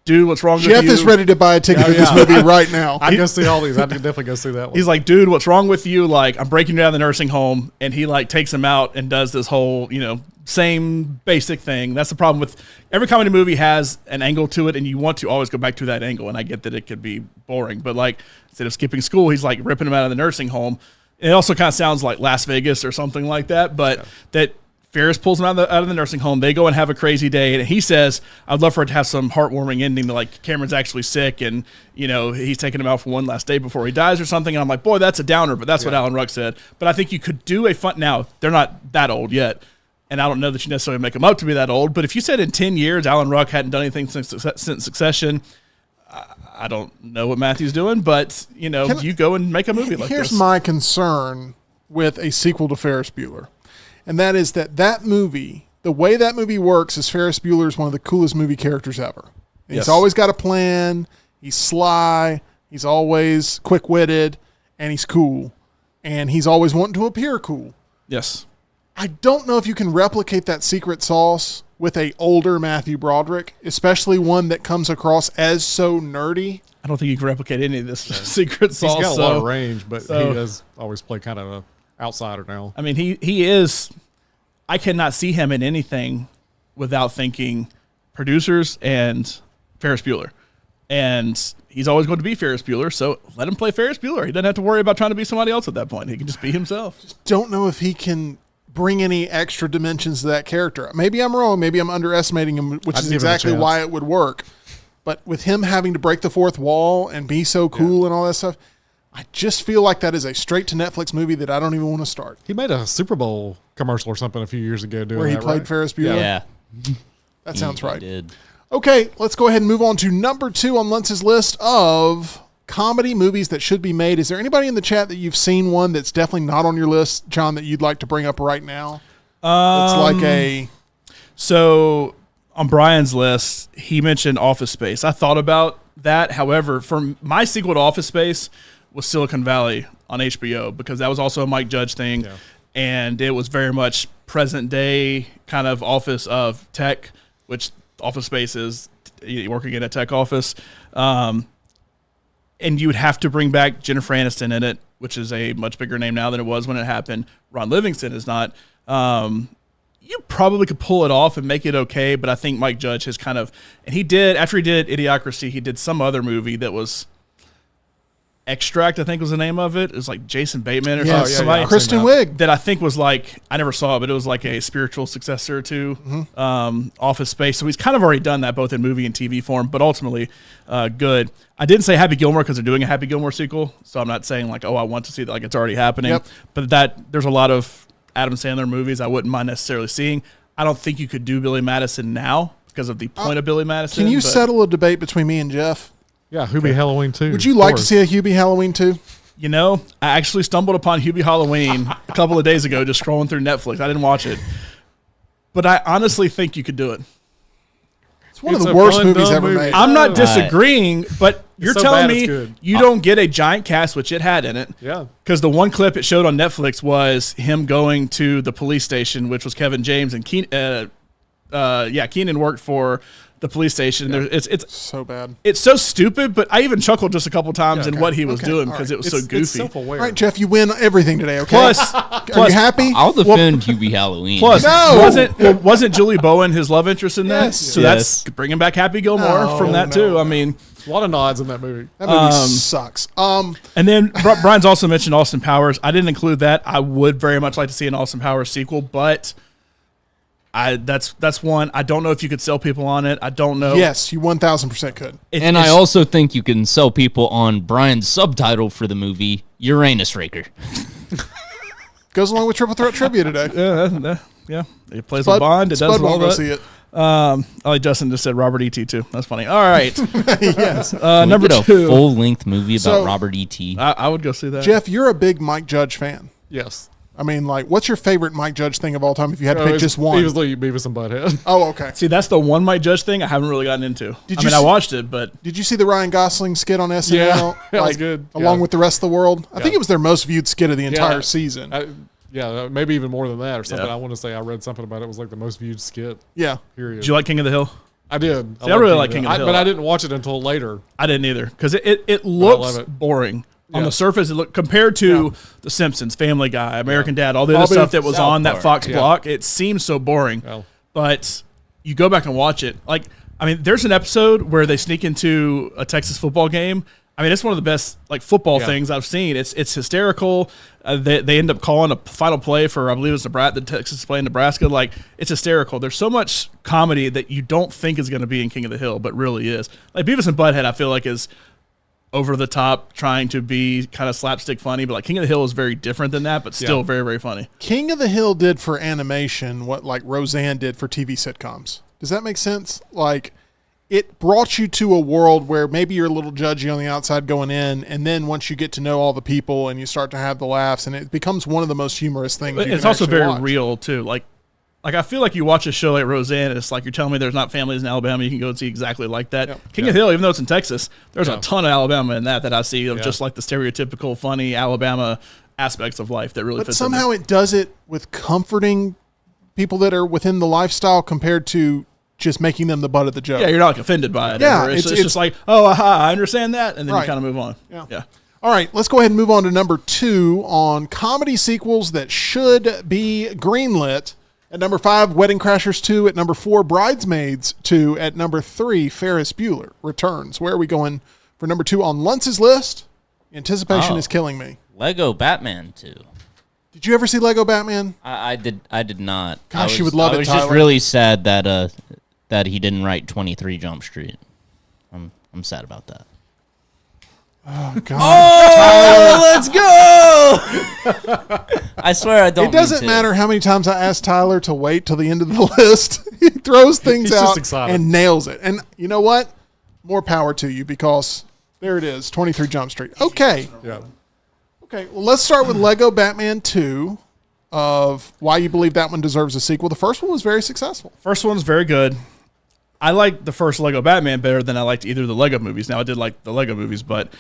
Speaker 3: dude, what's wrong with you?
Speaker 2: Jeff is ready to buy a ticket to this movie right now.
Speaker 7: I'd go see all these. I'd definitely go see that one.
Speaker 3: He's like, dude, what's wrong with you? Like, I'm breaking you out of the nursing home. And he like takes him out and does this whole, same basic thing. That's the problem with every comedy movie has an angle to it, and you want to always go back to that angle. And I get that it could be boring, but like instead of skipping school, he's like ripping him out of the nursing home. It also kind of sounds like Las Vegas or something like that, but that Ferris pulls him out of the nursing home. They go and have a crazy day, and he says, "I'd love for it to have some heartwarming ending. That like Cameron's actually sick, and he's taking him out for one last day before he dies or something." And I'm like, "Boy, that's a downer," but that's what Alan Ruck said. But I think you could do a fun. Now they're not that old yet, and I don't know that you necessarily make them up to be that old. But if you said in 10 years Alan Ruck hadn't done anything since Succession, I don't know what Matthew's doing, but you go and make a movie like this.
Speaker 2: Here's my concern with a sequel to Ferris Bueller. And that is that movie, the way that movie works is Ferris Bueller is one of the coolest movie characters ever. He's always got a plan. He's sly. He's always quick-witted, and he's cool. And he's always wanting to appear cool.
Speaker 3: Yes.
Speaker 2: I don't know if you can replicate that secret sauce with a older Matthew Broderick, especially one that comes across as so nerdy.
Speaker 3: I don't think you can replicate any of this secret sauce.
Speaker 7: He's got a lot of range, but he does always play kind of a outsider now.
Speaker 3: I mean, he is. I cannot see him in anything without thinking producers and Ferris Bueller, and he's always going to be Ferris Bueller. So let him play Ferris Bueller. He doesn't have to worry about trying to be somebody else at that point. He can just be himself.
Speaker 2: Just don't know if he can bring any extra dimensions to that character. Maybe I'm wrong. Maybe I'm underestimating him, which is exactly why it would work. But with him having to break the fourth wall and be so cool and all that stuff, I just feel like that is a straight to Netflix movie that I don't even want to start.
Speaker 7: He made a Super Bowl commercial or something a few years ago doing
Speaker 2: where he
Speaker 7: that,
Speaker 2: played
Speaker 7: right?
Speaker 2: Ferris Bueller.
Speaker 6: Yeah.
Speaker 2: That sounds right.
Speaker 6: Did.
Speaker 2: Okay, let's go ahead and move on to number 2 on Lentz's list of comedy movies that should be made. Is there anybody in the chat that you've seen one that's definitely not on your list, John, that you'd like to bring up right now? It's like a...
Speaker 3: So on Brian's list, he mentioned Office Space. I thought about that. However, for my sequel to Office Space was Silicon Valley on HBO, because that was also a Mike Judge thing. Yeah. And it was very much present day kind of office of tech, which Office Space is working in a tech office. And you would have to bring back Jennifer Aniston in it, which is a much bigger name now than it was when it happened. Ron Livingston is not. You probably could pull it off and make it okay, but I think Mike Judge has kind of, and he did, after he did Idiocracy, he did some other movie that was Extract, I think was the name of it. It was like Jason Bateman or something.
Speaker 2: Yeah. Kristen Wiig.
Speaker 3: That I think was like, I never saw it, but it was like a spiritual successor to Office Space. So he's kind of already done that both in movie and TV form, but ultimately good. I didn't say Happy Gilmore because they're doing a Happy Gilmore sequel, so I'm not saying like, oh, I want to see that, like it's already happening.
Speaker 2: Yep.
Speaker 3: But there's a lot of Adam Sandler movies I wouldn't mind necessarily seeing. I don't think you could do Billy Madison now because of the point of Billy Madison.
Speaker 2: Can you settle a debate between me and Jeff?
Speaker 7: Yeah, Hubie Halloween 2.
Speaker 2: Would you like to see a Hubie Halloween 2?
Speaker 3: You know, I actually stumbled upon Hubie Halloween a couple of days ago just scrolling through Netflix. I didn't watch it. But I honestly think you could do it.
Speaker 2: It's one of the worst movies ever made.
Speaker 3: I'm not disagreeing, but you're
Speaker 7: so
Speaker 3: telling
Speaker 7: bad
Speaker 3: me
Speaker 7: it's good.
Speaker 3: you don't get a giant cast, which it had in it.
Speaker 7: Yeah.
Speaker 3: Because the one clip it showed on Netflix was him going to the police station, which was Kevin James, and Keenan worked for the police station. Yeah. It's
Speaker 2: so bad.
Speaker 3: It's so stupid, but I even chuckled just a couple times in what he was doing because it was so goofy.
Speaker 7: It's self-aware.
Speaker 2: All right, Jeff, you win everything today, okay?
Speaker 3: Plus,
Speaker 2: are you happy?
Speaker 6: I'll defend Hubie Halloween.
Speaker 3: Plus,
Speaker 2: No!
Speaker 3: wasn't Julie Bowen his love interest in that?
Speaker 2: Yes.
Speaker 3: So that's bringing back Happy Gilmore from that too. I mean,
Speaker 7: A lot of nods in that movie.
Speaker 2: that movie sucks.
Speaker 3: and then Brian's also mentioned Austin Powers. I didn't include that. I would very much like to see an Austin Powers sequel, but That's one. I don't know if you could sell people on it. I don't know.
Speaker 2: Yes, you 1,000% could.
Speaker 6: And I also think you can sell people on Brian's subtitle for the movie, Uranus Raker.
Speaker 2: Goes along with Triple Threat Trivia today.
Speaker 3: Yeah. It plays with Bond. It does
Speaker 2: Spud
Speaker 3: all
Speaker 2: won't go
Speaker 3: that.
Speaker 2: see it.
Speaker 3: Like Justin just said, Robert E.T. too. That's funny. All right.
Speaker 2: Yes.
Speaker 3: Number
Speaker 6: a
Speaker 3: 2.
Speaker 6: full-length movie about
Speaker 2: So-
Speaker 6: Robert E.T.
Speaker 3: I would go see that.
Speaker 2: Jeff, you're a big Mike Judge fan.
Speaker 7: Yes.
Speaker 2: I mean, like, what's your favorite Mike Judge thing of all time if you had to pick just one?
Speaker 7: Easily Beavis and Butthead.
Speaker 2: Oh, okay.
Speaker 3: See, that's the one Mike Judge thing I haven't really gotten into. I watched it, but
Speaker 2: Did you see the Ryan Gosling skit on SNL?
Speaker 7: Yeah, that was good.
Speaker 2: Along
Speaker 7: Yeah.
Speaker 2: with the rest of the world? I think
Speaker 7: Yeah.
Speaker 2: it was their most viewed skit of the entire season.
Speaker 7: Maybe even more than that or something.
Speaker 3: Yeah.
Speaker 7: I want to say I read something about it was like the most viewed skit.
Speaker 2: Yeah.
Speaker 7: Period.
Speaker 3: did you like King of the Hill?
Speaker 7: I did.
Speaker 3: See, I really like King of the Hill.
Speaker 7: But I didn't watch it until later.
Speaker 3: I didn't either because it
Speaker 7: love
Speaker 3: looks
Speaker 7: it.
Speaker 3: boring. On
Speaker 7: Yeah.
Speaker 3: the surface, it looked compared to The Simpsons, Family Guy, American Dad, all the other
Speaker 2: Bobby,
Speaker 3: stuff that was
Speaker 6: South
Speaker 3: on that
Speaker 6: Park.
Speaker 3: Fox
Speaker 7: Yeah.
Speaker 3: block. It seems so boring.
Speaker 7: Well.
Speaker 3: But you go back and watch it. Like, I mean, there's an episode where they sneak into a Texas football game. I mean, it's one of the best like football things I've seen. It's hysterical. They end up calling a final play for, I believe it's Nebraska, the Texas play in Nebraska. Like, it's hysterical. There's so much comedy that you don't think is going to be in King of the Hill, but really is. Like Beavis and Butthead, I feel like is over the top, trying to be kind of slapstick funny, but like King of the Hill is very different than that, but still very, very funny.
Speaker 2: King of the Hill did for animation what like Roseanne did for TV sitcoms. Does that make sense? Like, it brought you to a world where maybe you're a little judgy on the outside going in, and then once you get to know all the people and you start to have the laughs, and it becomes one of the most humorous things.
Speaker 3: But
Speaker 2: you
Speaker 3: it's
Speaker 2: can
Speaker 3: also
Speaker 2: actually
Speaker 3: very
Speaker 2: watch.
Speaker 3: real too. Like I feel like you watch a show like Roseanne, and it's like you're telling me there's not families in Alabama you can go and see exactly like that.
Speaker 2: Yep.
Speaker 3: King of the Hill, even though it's in Texas, there's
Speaker 7: Yeah.
Speaker 3: a ton of Alabama in that I see of
Speaker 7: Yeah.
Speaker 3: just like the stereotypical funny Alabama aspects of life that really
Speaker 2: But
Speaker 3: fits.
Speaker 2: somehow it does it with comforting people that are within the lifestyle compared to just making them the butt of the joke.
Speaker 3: yeah, you're not like, offended by it.
Speaker 2: Yeah,
Speaker 3: ever. It's
Speaker 2: it's-
Speaker 3: just like, oh, aha, I understand that, and then
Speaker 2: Right.
Speaker 3: you kind of move on.
Speaker 2: Yeah. All right, let's go ahead and move on to number 2 on comedy sequels that should be greenlit. At number 5, Wedding Crashers 2. At number 4, Bridesmaids 2. At number 3, Ferris Bueller Returns. Where are we going for number 2 on Luntz's list? Anticipation
Speaker 6: Oh.
Speaker 2: is killing me.
Speaker 6: Lego Batman 2.
Speaker 2: Did you ever see Lego Batman?
Speaker 6: I did not.
Speaker 2: Gosh, you would love
Speaker 6: I
Speaker 2: it,
Speaker 6: was just
Speaker 2: Tyler.
Speaker 6: really sad that that he didn't write 23 Jump Street. I'm sad about that.
Speaker 2: Oh, God.
Speaker 6: Oh, let's go! I swear I don't.
Speaker 2: It doesn't
Speaker 6: mean to.
Speaker 2: matter how many times I ask Tyler to wait till the end of the list. He throws things
Speaker 7: He's just
Speaker 2: out
Speaker 7: excited.
Speaker 2: and nails it. And you know what? More power to you because there it is, 23 Jump Street. Okay.
Speaker 7: Yeah.
Speaker 2: Okay, well, let's start with Lego Batman 2 of why you believe that one deserves a sequel. The first one was very successful.
Speaker 3: First one's very good. I liked the first Lego Batman better than I liked either of the Lego movies. Now, I did like the Lego movies, but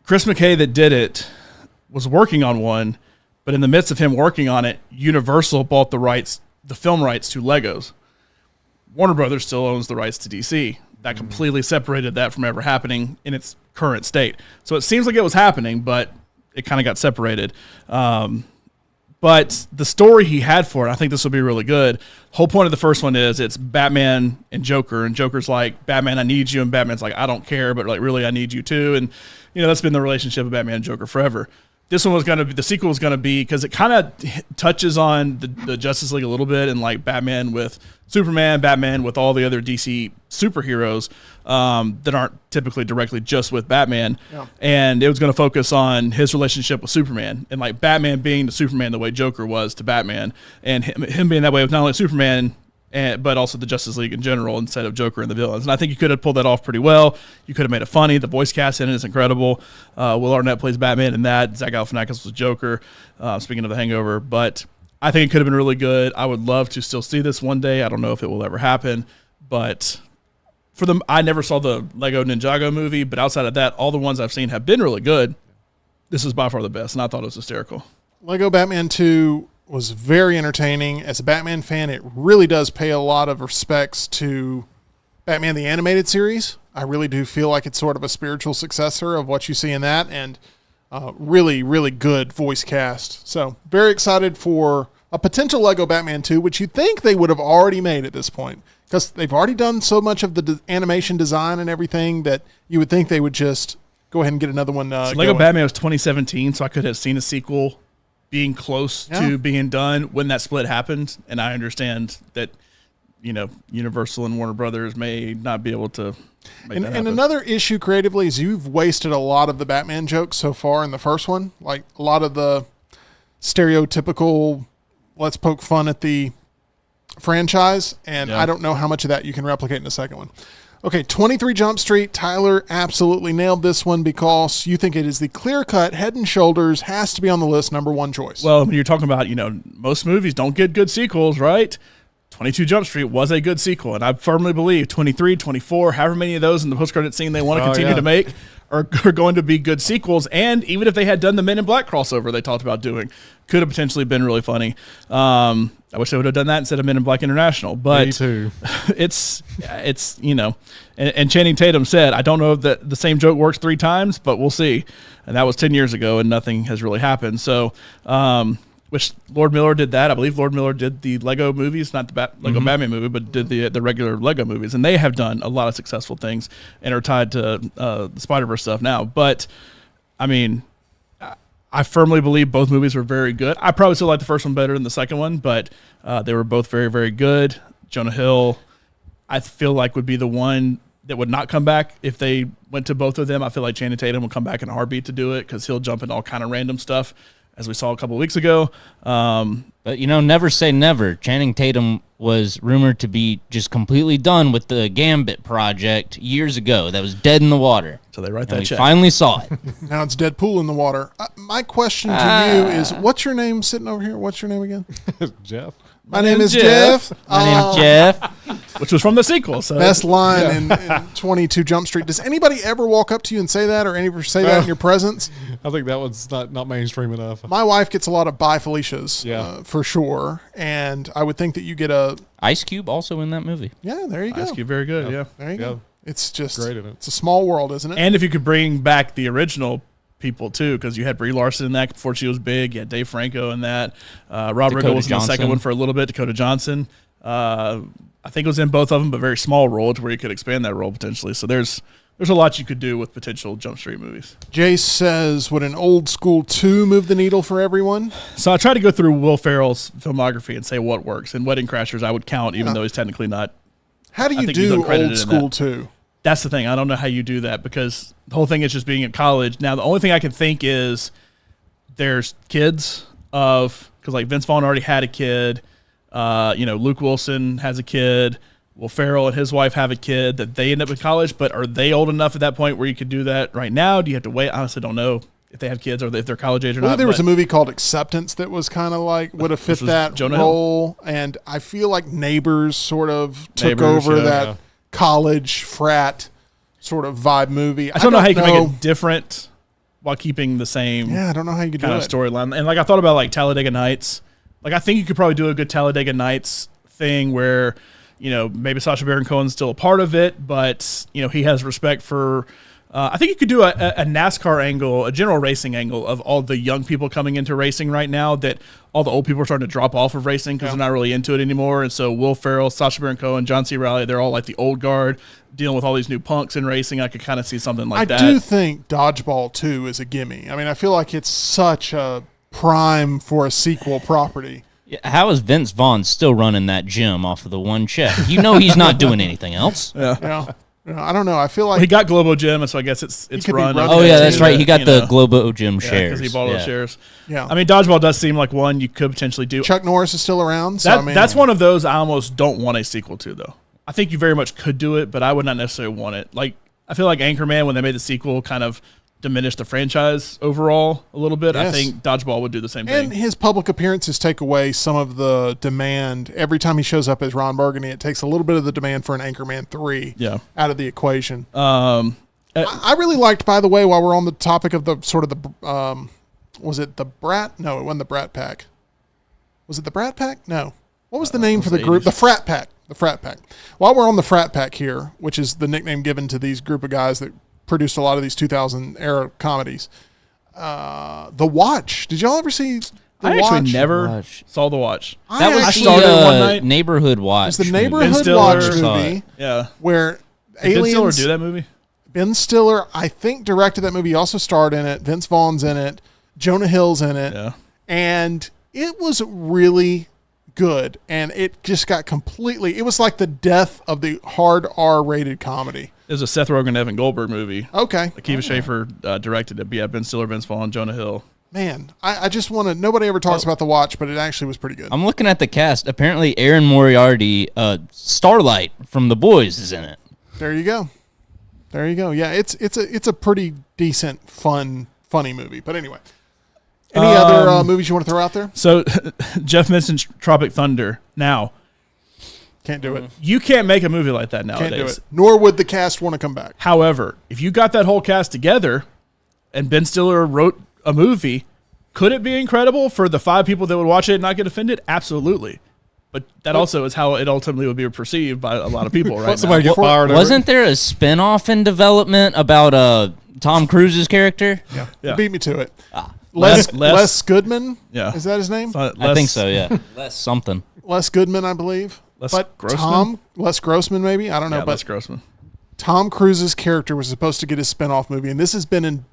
Speaker 3: Chris McKay that did it was working on one, but in the midst of him working on it, Universal bought the film rights to Legos. Warner Brothers still owns the rights to DC. That completely separated that from ever happening in its current state. So it seems like it was happening, but it kind of got separated. But the story he had for it, I think this will be really good. Whole point of the first one is it's Batman and Joker, and Joker's like, Batman, I need you, and Batman's like, I don't care, but like, really, I need you too. And you know, that's been the relationship of Batman and Joker forever. This one was going to be, the sequel was going to be, because it kind of touches on the Justice League a little bit, and like Batman with Superman, Batman with all the other DC superheroes that aren't typically directly just with Batman.
Speaker 2: Yeah.
Speaker 3: And it was going to focus on his relationship with Superman, and like Batman being to Superman the way Joker was to Batman, and him being that way with not only Superman, but also the Justice League in general instead of Joker and the villains. And I think you could have pulled that off pretty well. You could have made it funny. The voice cast in it is incredible. Will Arnett plays Batman in that. Zach Galifianakis was Joker, speaking of The Hangover. But I think it could have been really good. I would love to still see this one day. I don't know if it will ever happen. But for them, I never saw the Lego Ninjago movie. But outside of that, all the ones I've seen have been really good. This is by far the best, and I thought it was hysterical.
Speaker 2: Lego Batman 2 was very entertaining. As a Batman fan, it really does pay a lot of respects to Batman the Animated Series. I really do feel like it's sort of a spiritual successor of what you see in that, and really, really good voice cast. So very excited for a potential Lego Batman 2, which you'd think they would have already made at this point, because they've already done so much of the animation design and everything that you would think they would just go ahead and get another one
Speaker 3: Lego
Speaker 2: going.
Speaker 3: Batman was 2017, so I could have seen a sequel being close to being done when that split happened. And I understand that, Universal and Warner Brothers may not be able to make that happen.
Speaker 2: And another issue creatively is you've wasted a lot of the Batman jokes so far in the first one. Like a lot of the stereotypical, let's poke fun at the franchise. And I don't know how much of that you can replicate in the second one. Okay, 23 Jump Street. Tyler absolutely nailed this one because you think it is the clear-cut, head and shoulders, has to be on the list, number one choice.
Speaker 3: Well, when you're talking about, most movies don't get good sequels, right? 22 Jump Street was a good sequel, and I firmly believe 23, 24, however many of those in the post-credit scene they want to continue to make are going to be good sequels. And even if they had done the Men in Black crossover they talked about doing, could have potentially been really funny. I wish they would have done that instead of Men in Black International. But
Speaker 7: Me too.
Speaker 3: it's and Channing Tatum said, I don't know if the same joke works 3 times, but we'll see. And that was 10 years ago, and nothing has really happened. So, which Lord Miller did that. I believe Lord Miller did the Lego movies, not the Lego Batman movie, but did the regular Lego movies. And they have done a lot of successful things and are tied to the Spider-Verse stuff now. But, I mean, I firmly believe both movies were very good. I probably still like the first one better than the second one, but they were both very, very good. Jonah Hill, I feel like, would be the one that would not come back if they went to both of them. I feel like Channing Tatum will come back in a heartbeat to do it because he'll jump in all kind of random stuff, as we saw a couple of weeks ago.
Speaker 6: But, never say never. Channing Tatum was rumored to be just completely done with the Gambit project years ago. That was dead in the water.
Speaker 3: So they write
Speaker 6: And
Speaker 3: that
Speaker 6: we
Speaker 3: check.
Speaker 6: finally saw it.
Speaker 2: Now it's Deadpool in the water. My question to you is, what's your name sitting over here? What's your name again?
Speaker 7: Jeff.
Speaker 2: My name is Jeff.
Speaker 6: My name's Jeff.
Speaker 3: Which was from the sequel. So
Speaker 2: Best line in 22 Jump Street. Does anybody ever walk up to you and say that, or anybody say that in your presence?
Speaker 7: I think that one's not mainstream enough.
Speaker 2: My wife gets a lot of bye Felicias,
Speaker 7: Yeah.
Speaker 2: for sure. And I would think that you get a,
Speaker 6: Ice Cube also in that movie.
Speaker 2: there you go.
Speaker 3: Ice Cube, very good, yeah.
Speaker 2: There you go. It's just,
Speaker 7: Great in it.
Speaker 2: it's a small world, isn't it?
Speaker 3: And if you could bring back the original people too, because you had Brie Larson in that before she was big. You had Dave Franco in that. Rob Riggle was in the second one for a little bit. Dakota Johnson, I think it was in both of them, but very small role to where you could expand that role potentially. So there's a lot you could do with potential Jump Street movies.
Speaker 2: Jace says, would an old school 2 move the needle for everyone?
Speaker 3: So I tried to go through Will Ferrell's filmography and say what works. And Wedding Crashers I would count, even though he's technically not.
Speaker 2: How do
Speaker 3: I
Speaker 2: you
Speaker 3: think he's
Speaker 2: do
Speaker 3: uncredited
Speaker 2: old
Speaker 3: in
Speaker 2: school
Speaker 3: that.
Speaker 2: 2?
Speaker 3: That's the thing. I don't know how you do that because the whole thing is just being in college. Now, the only thing I can think is there's kids because like Vince Vaughn already had a kid. Luke Wilson has a kid. Will Ferrell and his wife have a kid that they end up in college, but are they old enough at that point where you could do that right now? Do you have to wait? I honestly don't know if they have kids or if they're college age or
Speaker 2: Well,
Speaker 3: not.
Speaker 2: there was a movie called Acceptance that was kind of like, would have fit
Speaker 3: was
Speaker 2: that
Speaker 3: Jonah
Speaker 2: role. And I feel like Neighbors sort of took
Speaker 3: Neighbors,
Speaker 2: over
Speaker 3: yeah.
Speaker 2: that college frat sort of vibe movie.
Speaker 3: I don't know how you can make it different while keeping the same
Speaker 2: I don't know how you could do
Speaker 3: kind
Speaker 2: it.
Speaker 3: of storyline. And like I thought about like Talladega Nights. Like I think you could probably do a good Talladega Nights thing where, maybe Sacha Baron Cohen's still a part of it, but he has respect for. I think you could do a NASCAR angle, a general racing angle of all the young people coming into racing right now. That all the old people are starting to drop off of racing because they're not really into it anymore. And so Will Ferrell, Sacha Baron Cohen, John C. Reilly, they're all like the old guard dealing with all these new punks in racing. I could kind of see something like that.
Speaker 2: I do think Dodgeball 2 is a gimme. I mean, I feel like it's such a prime for a sequel property.
Speaker 6: Yeah, how is Vince Vaughn still running that gym off of the one check? He's not doing anything else.
Speaker 2: I don't know. I feel like
Speaker 3: He got Globo Gym, and so I guess it's
Speaker 2: could be
Speaker 3: run.
Speaker 2: running
Speaker 6: Oh, yeah, that's
Speaker 2: too,
Speaker 6: right. He got the Globo Gym shares.
Speaker 3: because he bought those shares.
Speaker 2: Yeah.
Speaker 3: I mean, Dodgeball does seem like one you could potentially do.
Speaker 2: Chuck Norris is still around. So
Speaker 3: That's one of those I almost don't want a sequel to, though. I think you very much could do it, but I would not necessarily want it. Like, I feel like Anchorman, when they made the sequel, kind of diminished the franchise overall a little bit.
Speaker 2: Yes.
Speaker 3: I think Dodgeball would do the same
Speaker 2: And
Speaker 3: thing.
Speaker 2: his public appearances take away some of the demand. Every time he shows up as Ron Burgundy, it takes a little bit of the demand for an Anchorman 3 out of the equation. I really liked, by the way, while we're on the topic of the sort of the, was it the Brat? No, it wasn't the Brat Pack. Was it the Brat Pack? No. What was the name for the group?
Speaker 3: 80s.
Speaker 2: The Frat Pack. The Frat Pack. While we're on the Frat Pack here, which is the nickname given to these group of guys that produced a lot of these 2000 era comedies. The Watch. Did y'all ever see The
Speaker 3: I
Speaker 2: Watch?
Speaker 3: actually never
Speaker 6: Watch.
Speaker 3: saw The Watch.
Speaker 6: That was
Speaker 3: I
Speaker 6: the
Speaker 3: started one night.
Speaker 6: Neighborhood Watch.
Speaker 2: It's the
Speaker 6: movie.
Speaker 2: Neighborhood
Speaker 3: Ben Stiller
Speaker 2: Watch
Speaker 3: saw
Speaker 2: movie
Speaker 3: Yeah.
Speaker 2: where
Speaker 3: Did Ben Stiller
Speaker 2: aliens.
Speaker 3: do that movie?
Speaker 2: Ben Stiller, I think, directed that movie. He also starred in it. Vince Vaughn's in it. Jonah Hill's in it.
Speaker 3: Yeah.
Speaker 2: and it was really good. And it just got completely. It was like the death of the hard R-rated comedy.
Speaker 3: It was a Seth Rogen, Evan Goldberg movie.
Speaker 2: Okay,
Speaker 3: Akiva Schaffer directed it. But yeah, Ben Stiller, Vince Vaughn, Jonah Hill.
Speaker 2: man, I just want to. Nobody ever talks about The Watch, but it actually was pretty good.
Speaker 6: I'm looking at the cast. Apparently, Aaron Moriarty, Starlight from The Boys, is in it.
Speaker 2: There you go. Yeah, it's a pretty decent, funny movie. But anyway, any other movies you want to throw out there?
Speaker 3: So Jeff mentioned Tropic Thunder. Now,
Speaker 2: Can't do it.
Speaker 3: you can't make a movie like that nowadays.
Speaker 2: Can't do it. Nor would the cast want to come back.
Speaker 3: However, if you got that whole cast together and Ben Stiller wrote a movie, could it be incredible for the 5 people that would watch it and not get offended? Absolutely. But that also is how it ultimately would be perceived by a lot of people, right?
Speaker 7: Somebody
Speaker 3: now.
Speaker 7: get fired.
Speaker 6: Wasn't there a spinoff in development about Tom Cruise's character?
Speaker 2: Yeah.
Speaker 3: Yeah.
Speaker 2: Beat me to it.
Speaker 3: Les-
Speaker 2: Les Goodman?
Speaker 3: Yeah.
Speaker 2: Is that his name?
Speaker 6: I think so, yeah. Less something.
Speaker 2: Les Goodman, I believe.
Speaker 3: Les
Speaker 2: but
Speaker 3: Grossman?
Speaker 2: Les Grossman, maybe? I don't know.
Speaker 3: Yeah,
Speaker 2: but
Speaker 3: Les Grossman.
Speaker 2: Tom Cruise's character was supposed to get his spinoff movie, and this has been in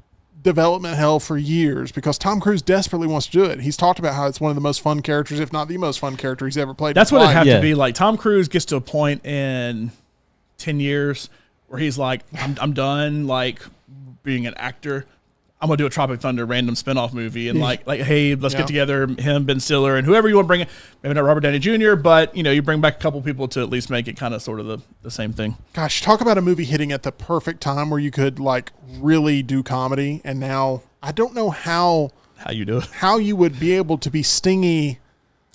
Speaker 2: development hell for years because Tom Cruise desperately wants to do it. He's talked about how it's one of the most fun characters, if not the most fun character he's ever played.
Speaker 3: That's what it'd have
Speaker 6: Yeah.
Speaker 3: to be like. Tom Cruise gets to a point in 10 years where he's like, I'm done, like, being an actor. I'm gonna do a Tropic Thunder random spinoff movie and like hey, let's get together, him, Ben Stiller, and whoever you want to bring in. Maybe not Robert Downey Jr., but you bring back a couple people to at least make it kind of sort of the same thing.
Speaker 2: Gosh, talk about a movie hitting at the perfect time where you could like really do comedy. And now I don't know how
Speaker 3: you do it.
Speaker 2: how you would be able to be stingy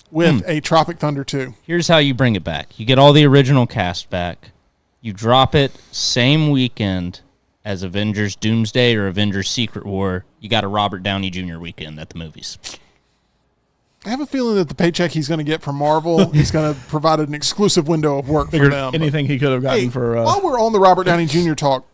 Speaker 2: with a Tropic Thunder 2.
Speaker 6: Here's how you bring it back. You get all the original cast back. You drop it same weekend as Avengers Doomsday or Avengers Secret War. You got a Robert Downey Jr. weekend at the movies.
Speaker 2: I have a feeling that the paycheck he's going to get from Marvel, he's going to provide an exclusive window of work for
Speaker 3: Figured
Speaker 2: them.
Speaker 3: anything he could have gotten
Speaker 2: Hey,
Speaker 3: for.
Speaker 2: while we're on the Robert Downey Jr. talk,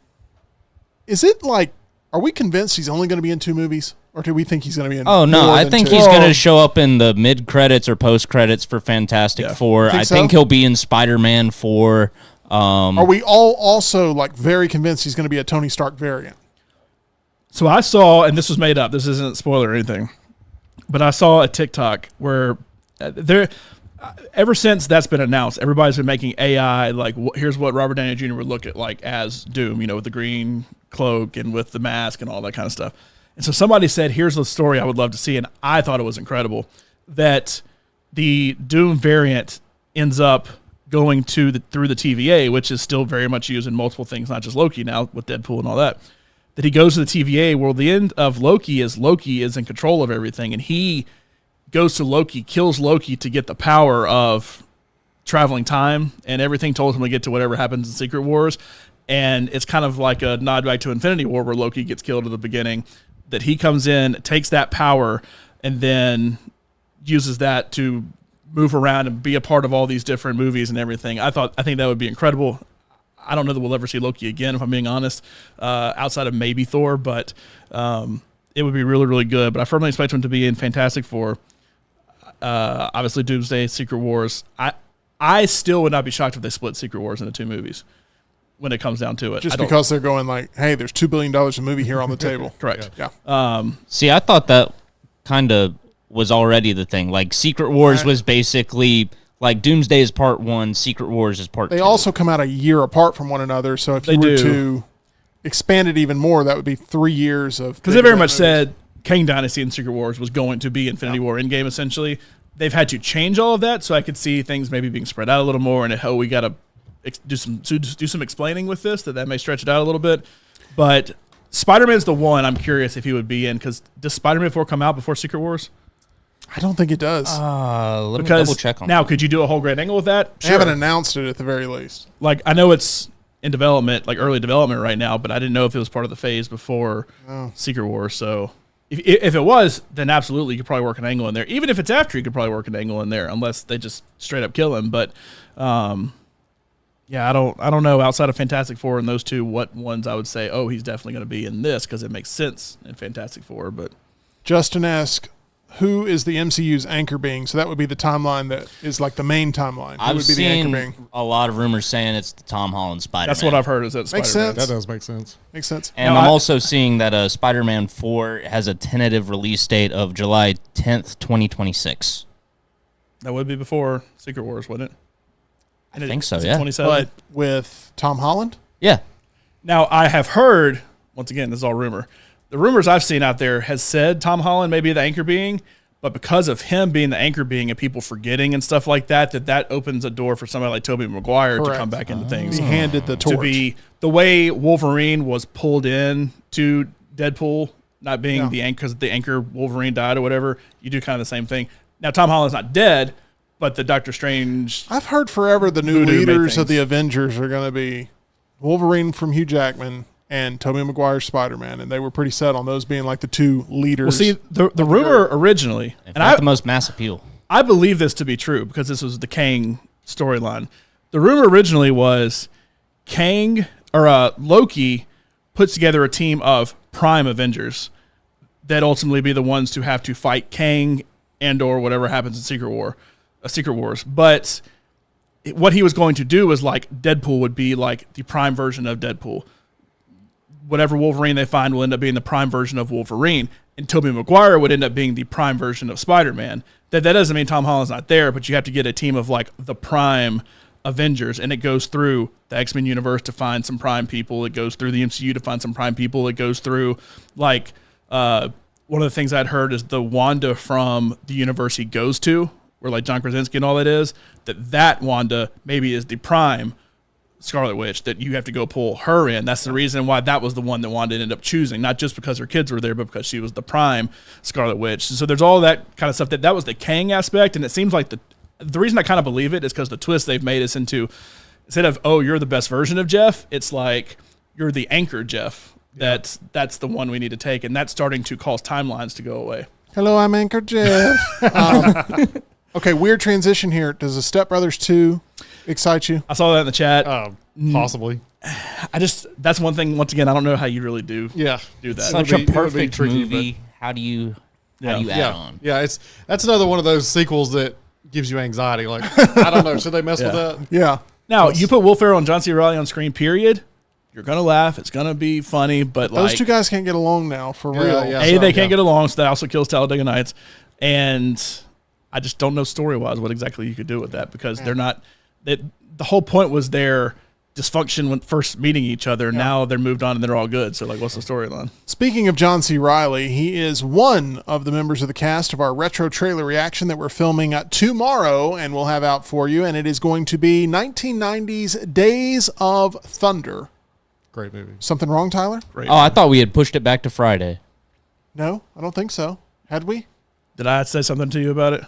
Speaker 2: is it like, are we convinced he's only going to be in 2 movies? Or do we think he's going to be in
Speaker 6: Oh, no.
Speaker 2: more
Speaker 6: I
Speaker 2: than
Speaker 6: think
Speaker 2: 2?
Speaker 6: he's going to show up in the mid-credits or post-credits for Fantastic Four.
Speaker 2: Think
Speaker 6: I
Speaker 2: so?
Speaker 6: think he'll be in Spider-Man 4.
Speaker 2: Are we all also like very convinced he's going to be a Tony Stark variant?
Speaker 3: So I saw, and this was made up. This isn't a spoiler or anything, but I saw a TikTok where ever since that's been announced, everybody's been making AI like here's what Robert Downey Jr. would look at like as Doom, with the green cloak and with the mask and all that kind of stuff. And so somebody said, "Here's the story I would love to see," and I thought it was incredible that the Doom variant ends up going through the TVA, which is still very much used in multiple things, not just Loki now with Deadpool and all that. That he goes to the TVA. Well, the end of Loki is in control of everything, and he goes to Loki, kills Loki to get the power of traveling time and everything to ultimately get to whatever happens in Secret Wars. And it's kind of like a nod back to Infinity War where Loki gets killed at the beginning, that he comes in, takes that power, and then uses that to move around and be a part of all these different movies and everything. I think that would be incredible. I don't know that we'll ever see Loki again, if I'm being honest, outside of maybe Thor, but it would be really, really good. But I firmly expect him to be in Fantastic Four. Obviously, Doomsday, Secret Wars. I still would not be shocked if they split Secret Wars into 2 movies when it comes down to it.
Speaker 2: Just because they're going like, hey, there's $2 billion a movie here on the table.
Speaker 3: Correct.
Speaker 2: Yeah.
Speaker 6: See, I thought that kind of was already the thing. Like, Secret Wars was basically like Doomsday is part 1, Secret Wars is part 2.
Speaker 2: They also come out a year apart from one another. So if you were to expand it even more, that would be 3 years of.
Speaker 3: Because they very much said Kang Dynasty and Secret Wars was going to be Infinity War Endgame, essentially. They've had to change all of that, so I could see things maybe being spread out a little more, and we got to do some explaining with this, that may stretch it out a little bit. But Spider-Man's the one I'm curious if he would be in, because does Spider-Man 4 come out before Secret Wars?
Speaker 2: I don't think it does.
Speaker 6: Let me double check on
Speaker 3: now,
Speaker 6: that.
Speaker 3: Could you do a whole great angle with that?
Speaker 2: They haven't announced it at the very least.
Speaker 3: Like, I know it's in development, like early development right now, but I didn't know if it was part of the phase before Secret Wars. So if it was, then absolutely you could probably work an angle in there. Even if it's after, you could probably work an angle in there, unless they just straight up kill him. But yeah, I don't know outside of Fantastic Four and those 2 what ones I would say, oh, he's definitely going to be in this because it makes sense in Fantastic Four. But
Speaker 2: Justin asks, who is the MCU's anchor being? So that would be the timeline that is like the main timeline. Who
Speaker 6: I've
Speaker 2: would be the
Speaker 6: seen
Speaker 2: anchor being?
Speaker 6: a lot of rumors saying it's the Tom Holland Spider-Man.
Speaker 3: That's what I've heard. Is that
Speaker 2: Makes
Speaker 3: Spider-Man.
Speaker 2: sense.
Speaker 7: That does make sense.
Speaker 2: Makes sense.
Speaker 6: And
Speaker 3: No,
Speaker 6: I'm
Speaker 3: I-
Speaker 6: also seeing that Spider-Man 4 has a tentative release date of July 10th, 2026.
Speaker 3: That would be before Secret Wars, wouldn't it?
Speaker 6: I think so, yeah.
Speaker 3: 27.
Speaker 2: But with Tom Holland?
Speaker 6: Yeah.
Speaker 3: Now, I have heard, once again, this is all rumor. The rumors I've seen out there has said Tom Holland may be the anchor being, but because of him being the anchor being and people forgetting and stuff like that, that opens a door for somebody like Tobey Maguire to
Speaker 2: Correct.
Speaker 3: come back into things.
Speaker 2: He handed the torch.
Speaker 3: To be the way Wolverine was pulled in to Deadpool, not being the anchor because the anchor Wolverine died or whatever. You do kind of the same thing. Now, Tom Holland's not dead, but the Doctor Strange.
Speaker 2: I've heard forever the new
Speaker 3: Voodoo made
Speaker 2: leaders of
Speaker 3: things.
Speaker 2: the Avengers are going to be Wolverine from Hugh Jackman and Tobey Maguire's Spider-Man, and they were pretty set on those being like the two leaders.
Speaker 3: Well, see, the rumor originally,
Speaker 6: And
Speaker 3: and
Speaker 6: the most mass appeal.
Speaker 3: I believe this to be true because this was the Kang storyline. The rumor originally was Loki puts together a team of prime Avengers that ultimately be the ones to have to fight Kang and or whatever happens in Secret Wars. But what he was going to do was like Deadpool would be like the prime version of Deadpool. Whatever Wolverine they find will end up being the prime version of Wolverine, and Tobey Maguire would end up being the prime version of Spider-Man. That doesn't mean Tom Holland's not there, but you have to get a team of like the prime Avengers, and it goes through the X-Men universe to find some prime people. It goes through the MCU to find some prime people. It goes through like one of the things I'd heard is the Wanda from the universe he goes to, where like John Krasinski and all that is, that Wanda maybe is the prime Scarlet Witch, that you have to go pull her in. That's the reason why that was the one that Wanda ended up choosing, not just because her kids were there, but because she was the prime Scarlet Witch. So there's all that kind of stuff. That was the Kang aspect, and it seems like the reason I kind of believe it is because the twist they've made is into, instead of, oh, you're the best version of Jeff, it's like, you're the anchor Jeff. That's the one we need to take, and that's starting to cause timelines to go away.
Speaker 2: Hello, I'm Anchor Jeff. Okay, weird transition here. Does the Step Brothers 2 excite you?
Speaker 3: I saw that in the chat.
Speaker 7: Possibly.
Speaker 3: That's one thing, once again, I don't know how you really do
Speaker 7: Yeah.
Speaker 3: that.
Speaker 6: Such
Speaker 7: be-
Speaker 6: a
Speaker 7: it would be
Speaker 6: perfect
Speaker 7: tricky,
Speaker 6: movie. How do you add
Speaker 7: Yeah.
Speaker 6: on?
Speaker 7: Yeah. That's another one of those sequels that gives you anxiety. Like, I don't know. Should they mess with that?
Speaker 2: Yeah.
Speaker 3: Now, you put Will Ferrell and John C. Reilly on screen, period, you're going to laugh. It's going to be funny, but
Speaker 2: Those
Speaker 3: like,
Speaker 2: two guys can't get along now, for
Speaker 7: Yeah,
Speaker 2: real.
Speaker 7: yeah.
Speaker 3: A, they
Speaker 7: So,
Speaker 3: can't get along, so that also kills Talladega Nights. And I just don't know story-wise what exactly you could do with that, because they're not – the whole point was their dysfunction when first meeting each other. Now they're moved on and they're all good. So, like, what's the storyline?
Speaker 2: Speaking of John C. Reilly, he is one of the members of the cast of our retro trailer reaction that we're filming tomorrow and we'll have out for you. And it is going to be 1990's Days of Thunder.
Speaker 7: Great movie.
Speaker 2: Something wrong, Tyler?
Speaker 3: Great.
Speaker 6: Oh, I thought we had pushed it back to Friday.
Speaker 2: No, I don't think so. Had we?
Speaker 3: Did I say something to you about it?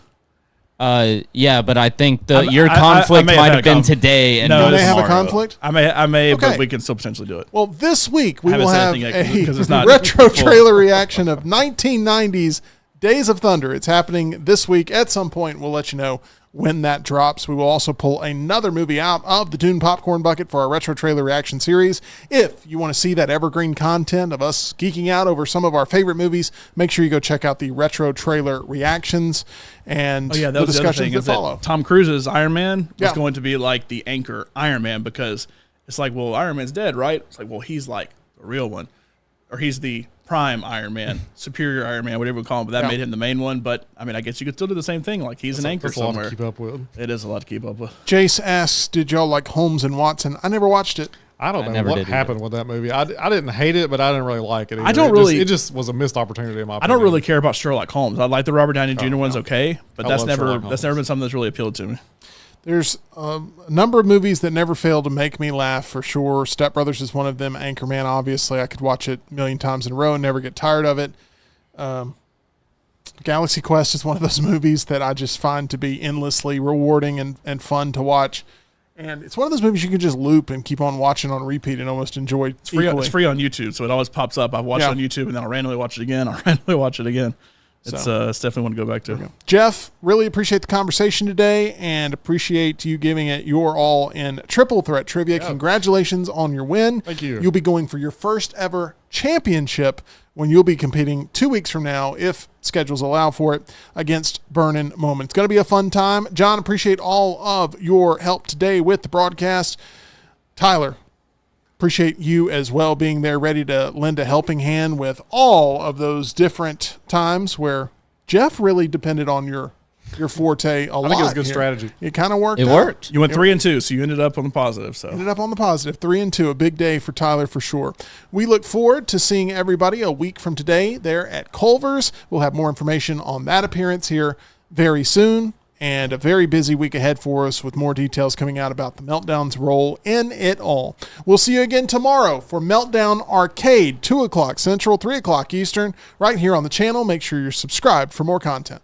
Speaker 6: Yeah, but I think
Speaker 3: I
Speaker 6: your
Speaker 3: may
Speaker 6: conflict
Speaker 3: have
Speaker 6: might
Speaker 3: had
Speaker 6: have
Speaker 3: a
Speaker 6: been
Speaker 3: conf-
Speaker 6: today and
Speaker 3: No,
Speaker 2: You
Speaker 6: not
Speaker 2: may have a
Speaker 6: tomorrow.
Speaker 2: conflict?
Speaker 3: I may,
Speaker 2: Okay.
Speaker 3: but we can still potentially do it.
Speaker 2: Well, this week we
Speaker 3: Haven't
Speaker 2: will
Speaker 3: said
Speaker 2: have
Speaker 3: anything yet, because it's
Speaker 2: a
Speaker 3: not
Speaker 2: retro
Speaker 3: full.
Speaker 2: trailer reaction of 1990's Days of Thunder. It's happening this week at some point. We'll let you know when that drops. We will also pull another movie out of the Dune Popcorn Bucket for our retro trailer reaction series. If you want to see that evergreen content of us geeking out over some of our favorite movies, make sure you go check out the retro trailer reactions and
Speaker 3: Oh yeah, that
Speaker 2: the
Speaker 3: was the other
Speaker 2: discussions
Speaker 3: thing,
Speaker 2: that
Speaker 3: is that
Speaker 2: follow.
Speaker 3: Tom Cruise's Iron Man was
Speaker 2: Yeah.
Speaker 3: going to be like the anchor Iron Man, because it's like, well, Iron Man's dead, right? It's like, well, he's like the real one, or he's the prime Iron Man, superior Iron Man, whatever we call him. But that
Speaker 2: Yeah.
Speaker 3: made him the main one. But I mean, I guess you could still do the same thing. Like, he's an anchor
Speaker 7: That's a lot to
Speaker 3: somewhere.
Speaker 7: keep up with.
Speaker 3: It is a lot to keep up with.
Speaker 2: Jace asks, did y'all like Holmes and Watson? I never watched it.
Speaker 7: I don't know
Speaker 6: never
Speaker 7: what
Speaker 6: did either.
Speaker 7: happened with that movie. I didn't hate it, but I didn't really like it. Either.
Speaker 3: I don't
Speaker 7: It
Speaker 3: really-
Speaker 7: It just was a missed opportunity in my
Speaker 3: I
Speaker 7: opinion.
Speaker 3: don't really care about Sherlock Holmes. I like the Robert Downey Jr. one's
Speaker 7: no.
Speaker 3: okay, but
Speaker 7: I
Speaker 3: that's
Speaker 7: love
Speaker 3: never
Speaker 7: Sherlock
Speaker 3: that's never
Speaker 7: Holmes.
Speaker 3: been something that's really appealed to me.
Speaker 2: There's a number of movies that never fail to make me laugh, for sure. Step Brothers is one of them. Anchorman, obviously. I could watch it a million times in a row and never get tired of it. Galaxy Quest is one of those movies that I just find to be endlessly rewarding and fun to watch. And it's one of those movies you can just loop and keep on watching on repeat and almost enjoy
Speaker 3: It's free,
Speaker 2: equally.
Speaker 3: it's free on YouTube, so it always pops up. I've watched
Speaker 2: Yeah.
Speaker 3: it on YouTube, and then I'll randomly watch it again. I'll randomly watch it again. It's
Speaker 2: So.
Speaker 3: it's definitely one to go back to.
Speaker 2: Jeff, really appreciate the conversation today and appreciate you giving it your all in Triple Threat Trivia. Congratulations on your win.
Speaker 7: Thank you.
Speaker 2: You'll be going for your first ever championship when you'll be competing 2 weeks from now, if schedules allow for it, against Burnin' Moment. It's going to be a fun time. John, appreciate all of your help today with the broadcast. Tyler, appreciate you as well being there, ready to lend a helping hand with all of those different times where Jeff really depended on your forte a lot.
Speaker 7: I think it was a good
Speaker 2: here.
Speaker 7: strategy.
Speaker 2: It kind of worked.
Speaker 6: It
Speaker 2: out.
Speaker 6: worked.
Speaker 3: You went 3-2, so you ended up on the positive. So
Speaker 2: Ended up on the positive, 3-2, a big day for Tyler for sure. We look forward to seeing everybody a week from today there at Culver's. We'll have more information on that appearance here very soon, and a very busy week ahead for us with more details coming out about the Meltdown's role in it all. We'll see you again tomorrow for Meltdown Arcade, 2 o'clock Central, 3 o'clock Eastern, right here on the channel. Make sure you're subscribed for more content.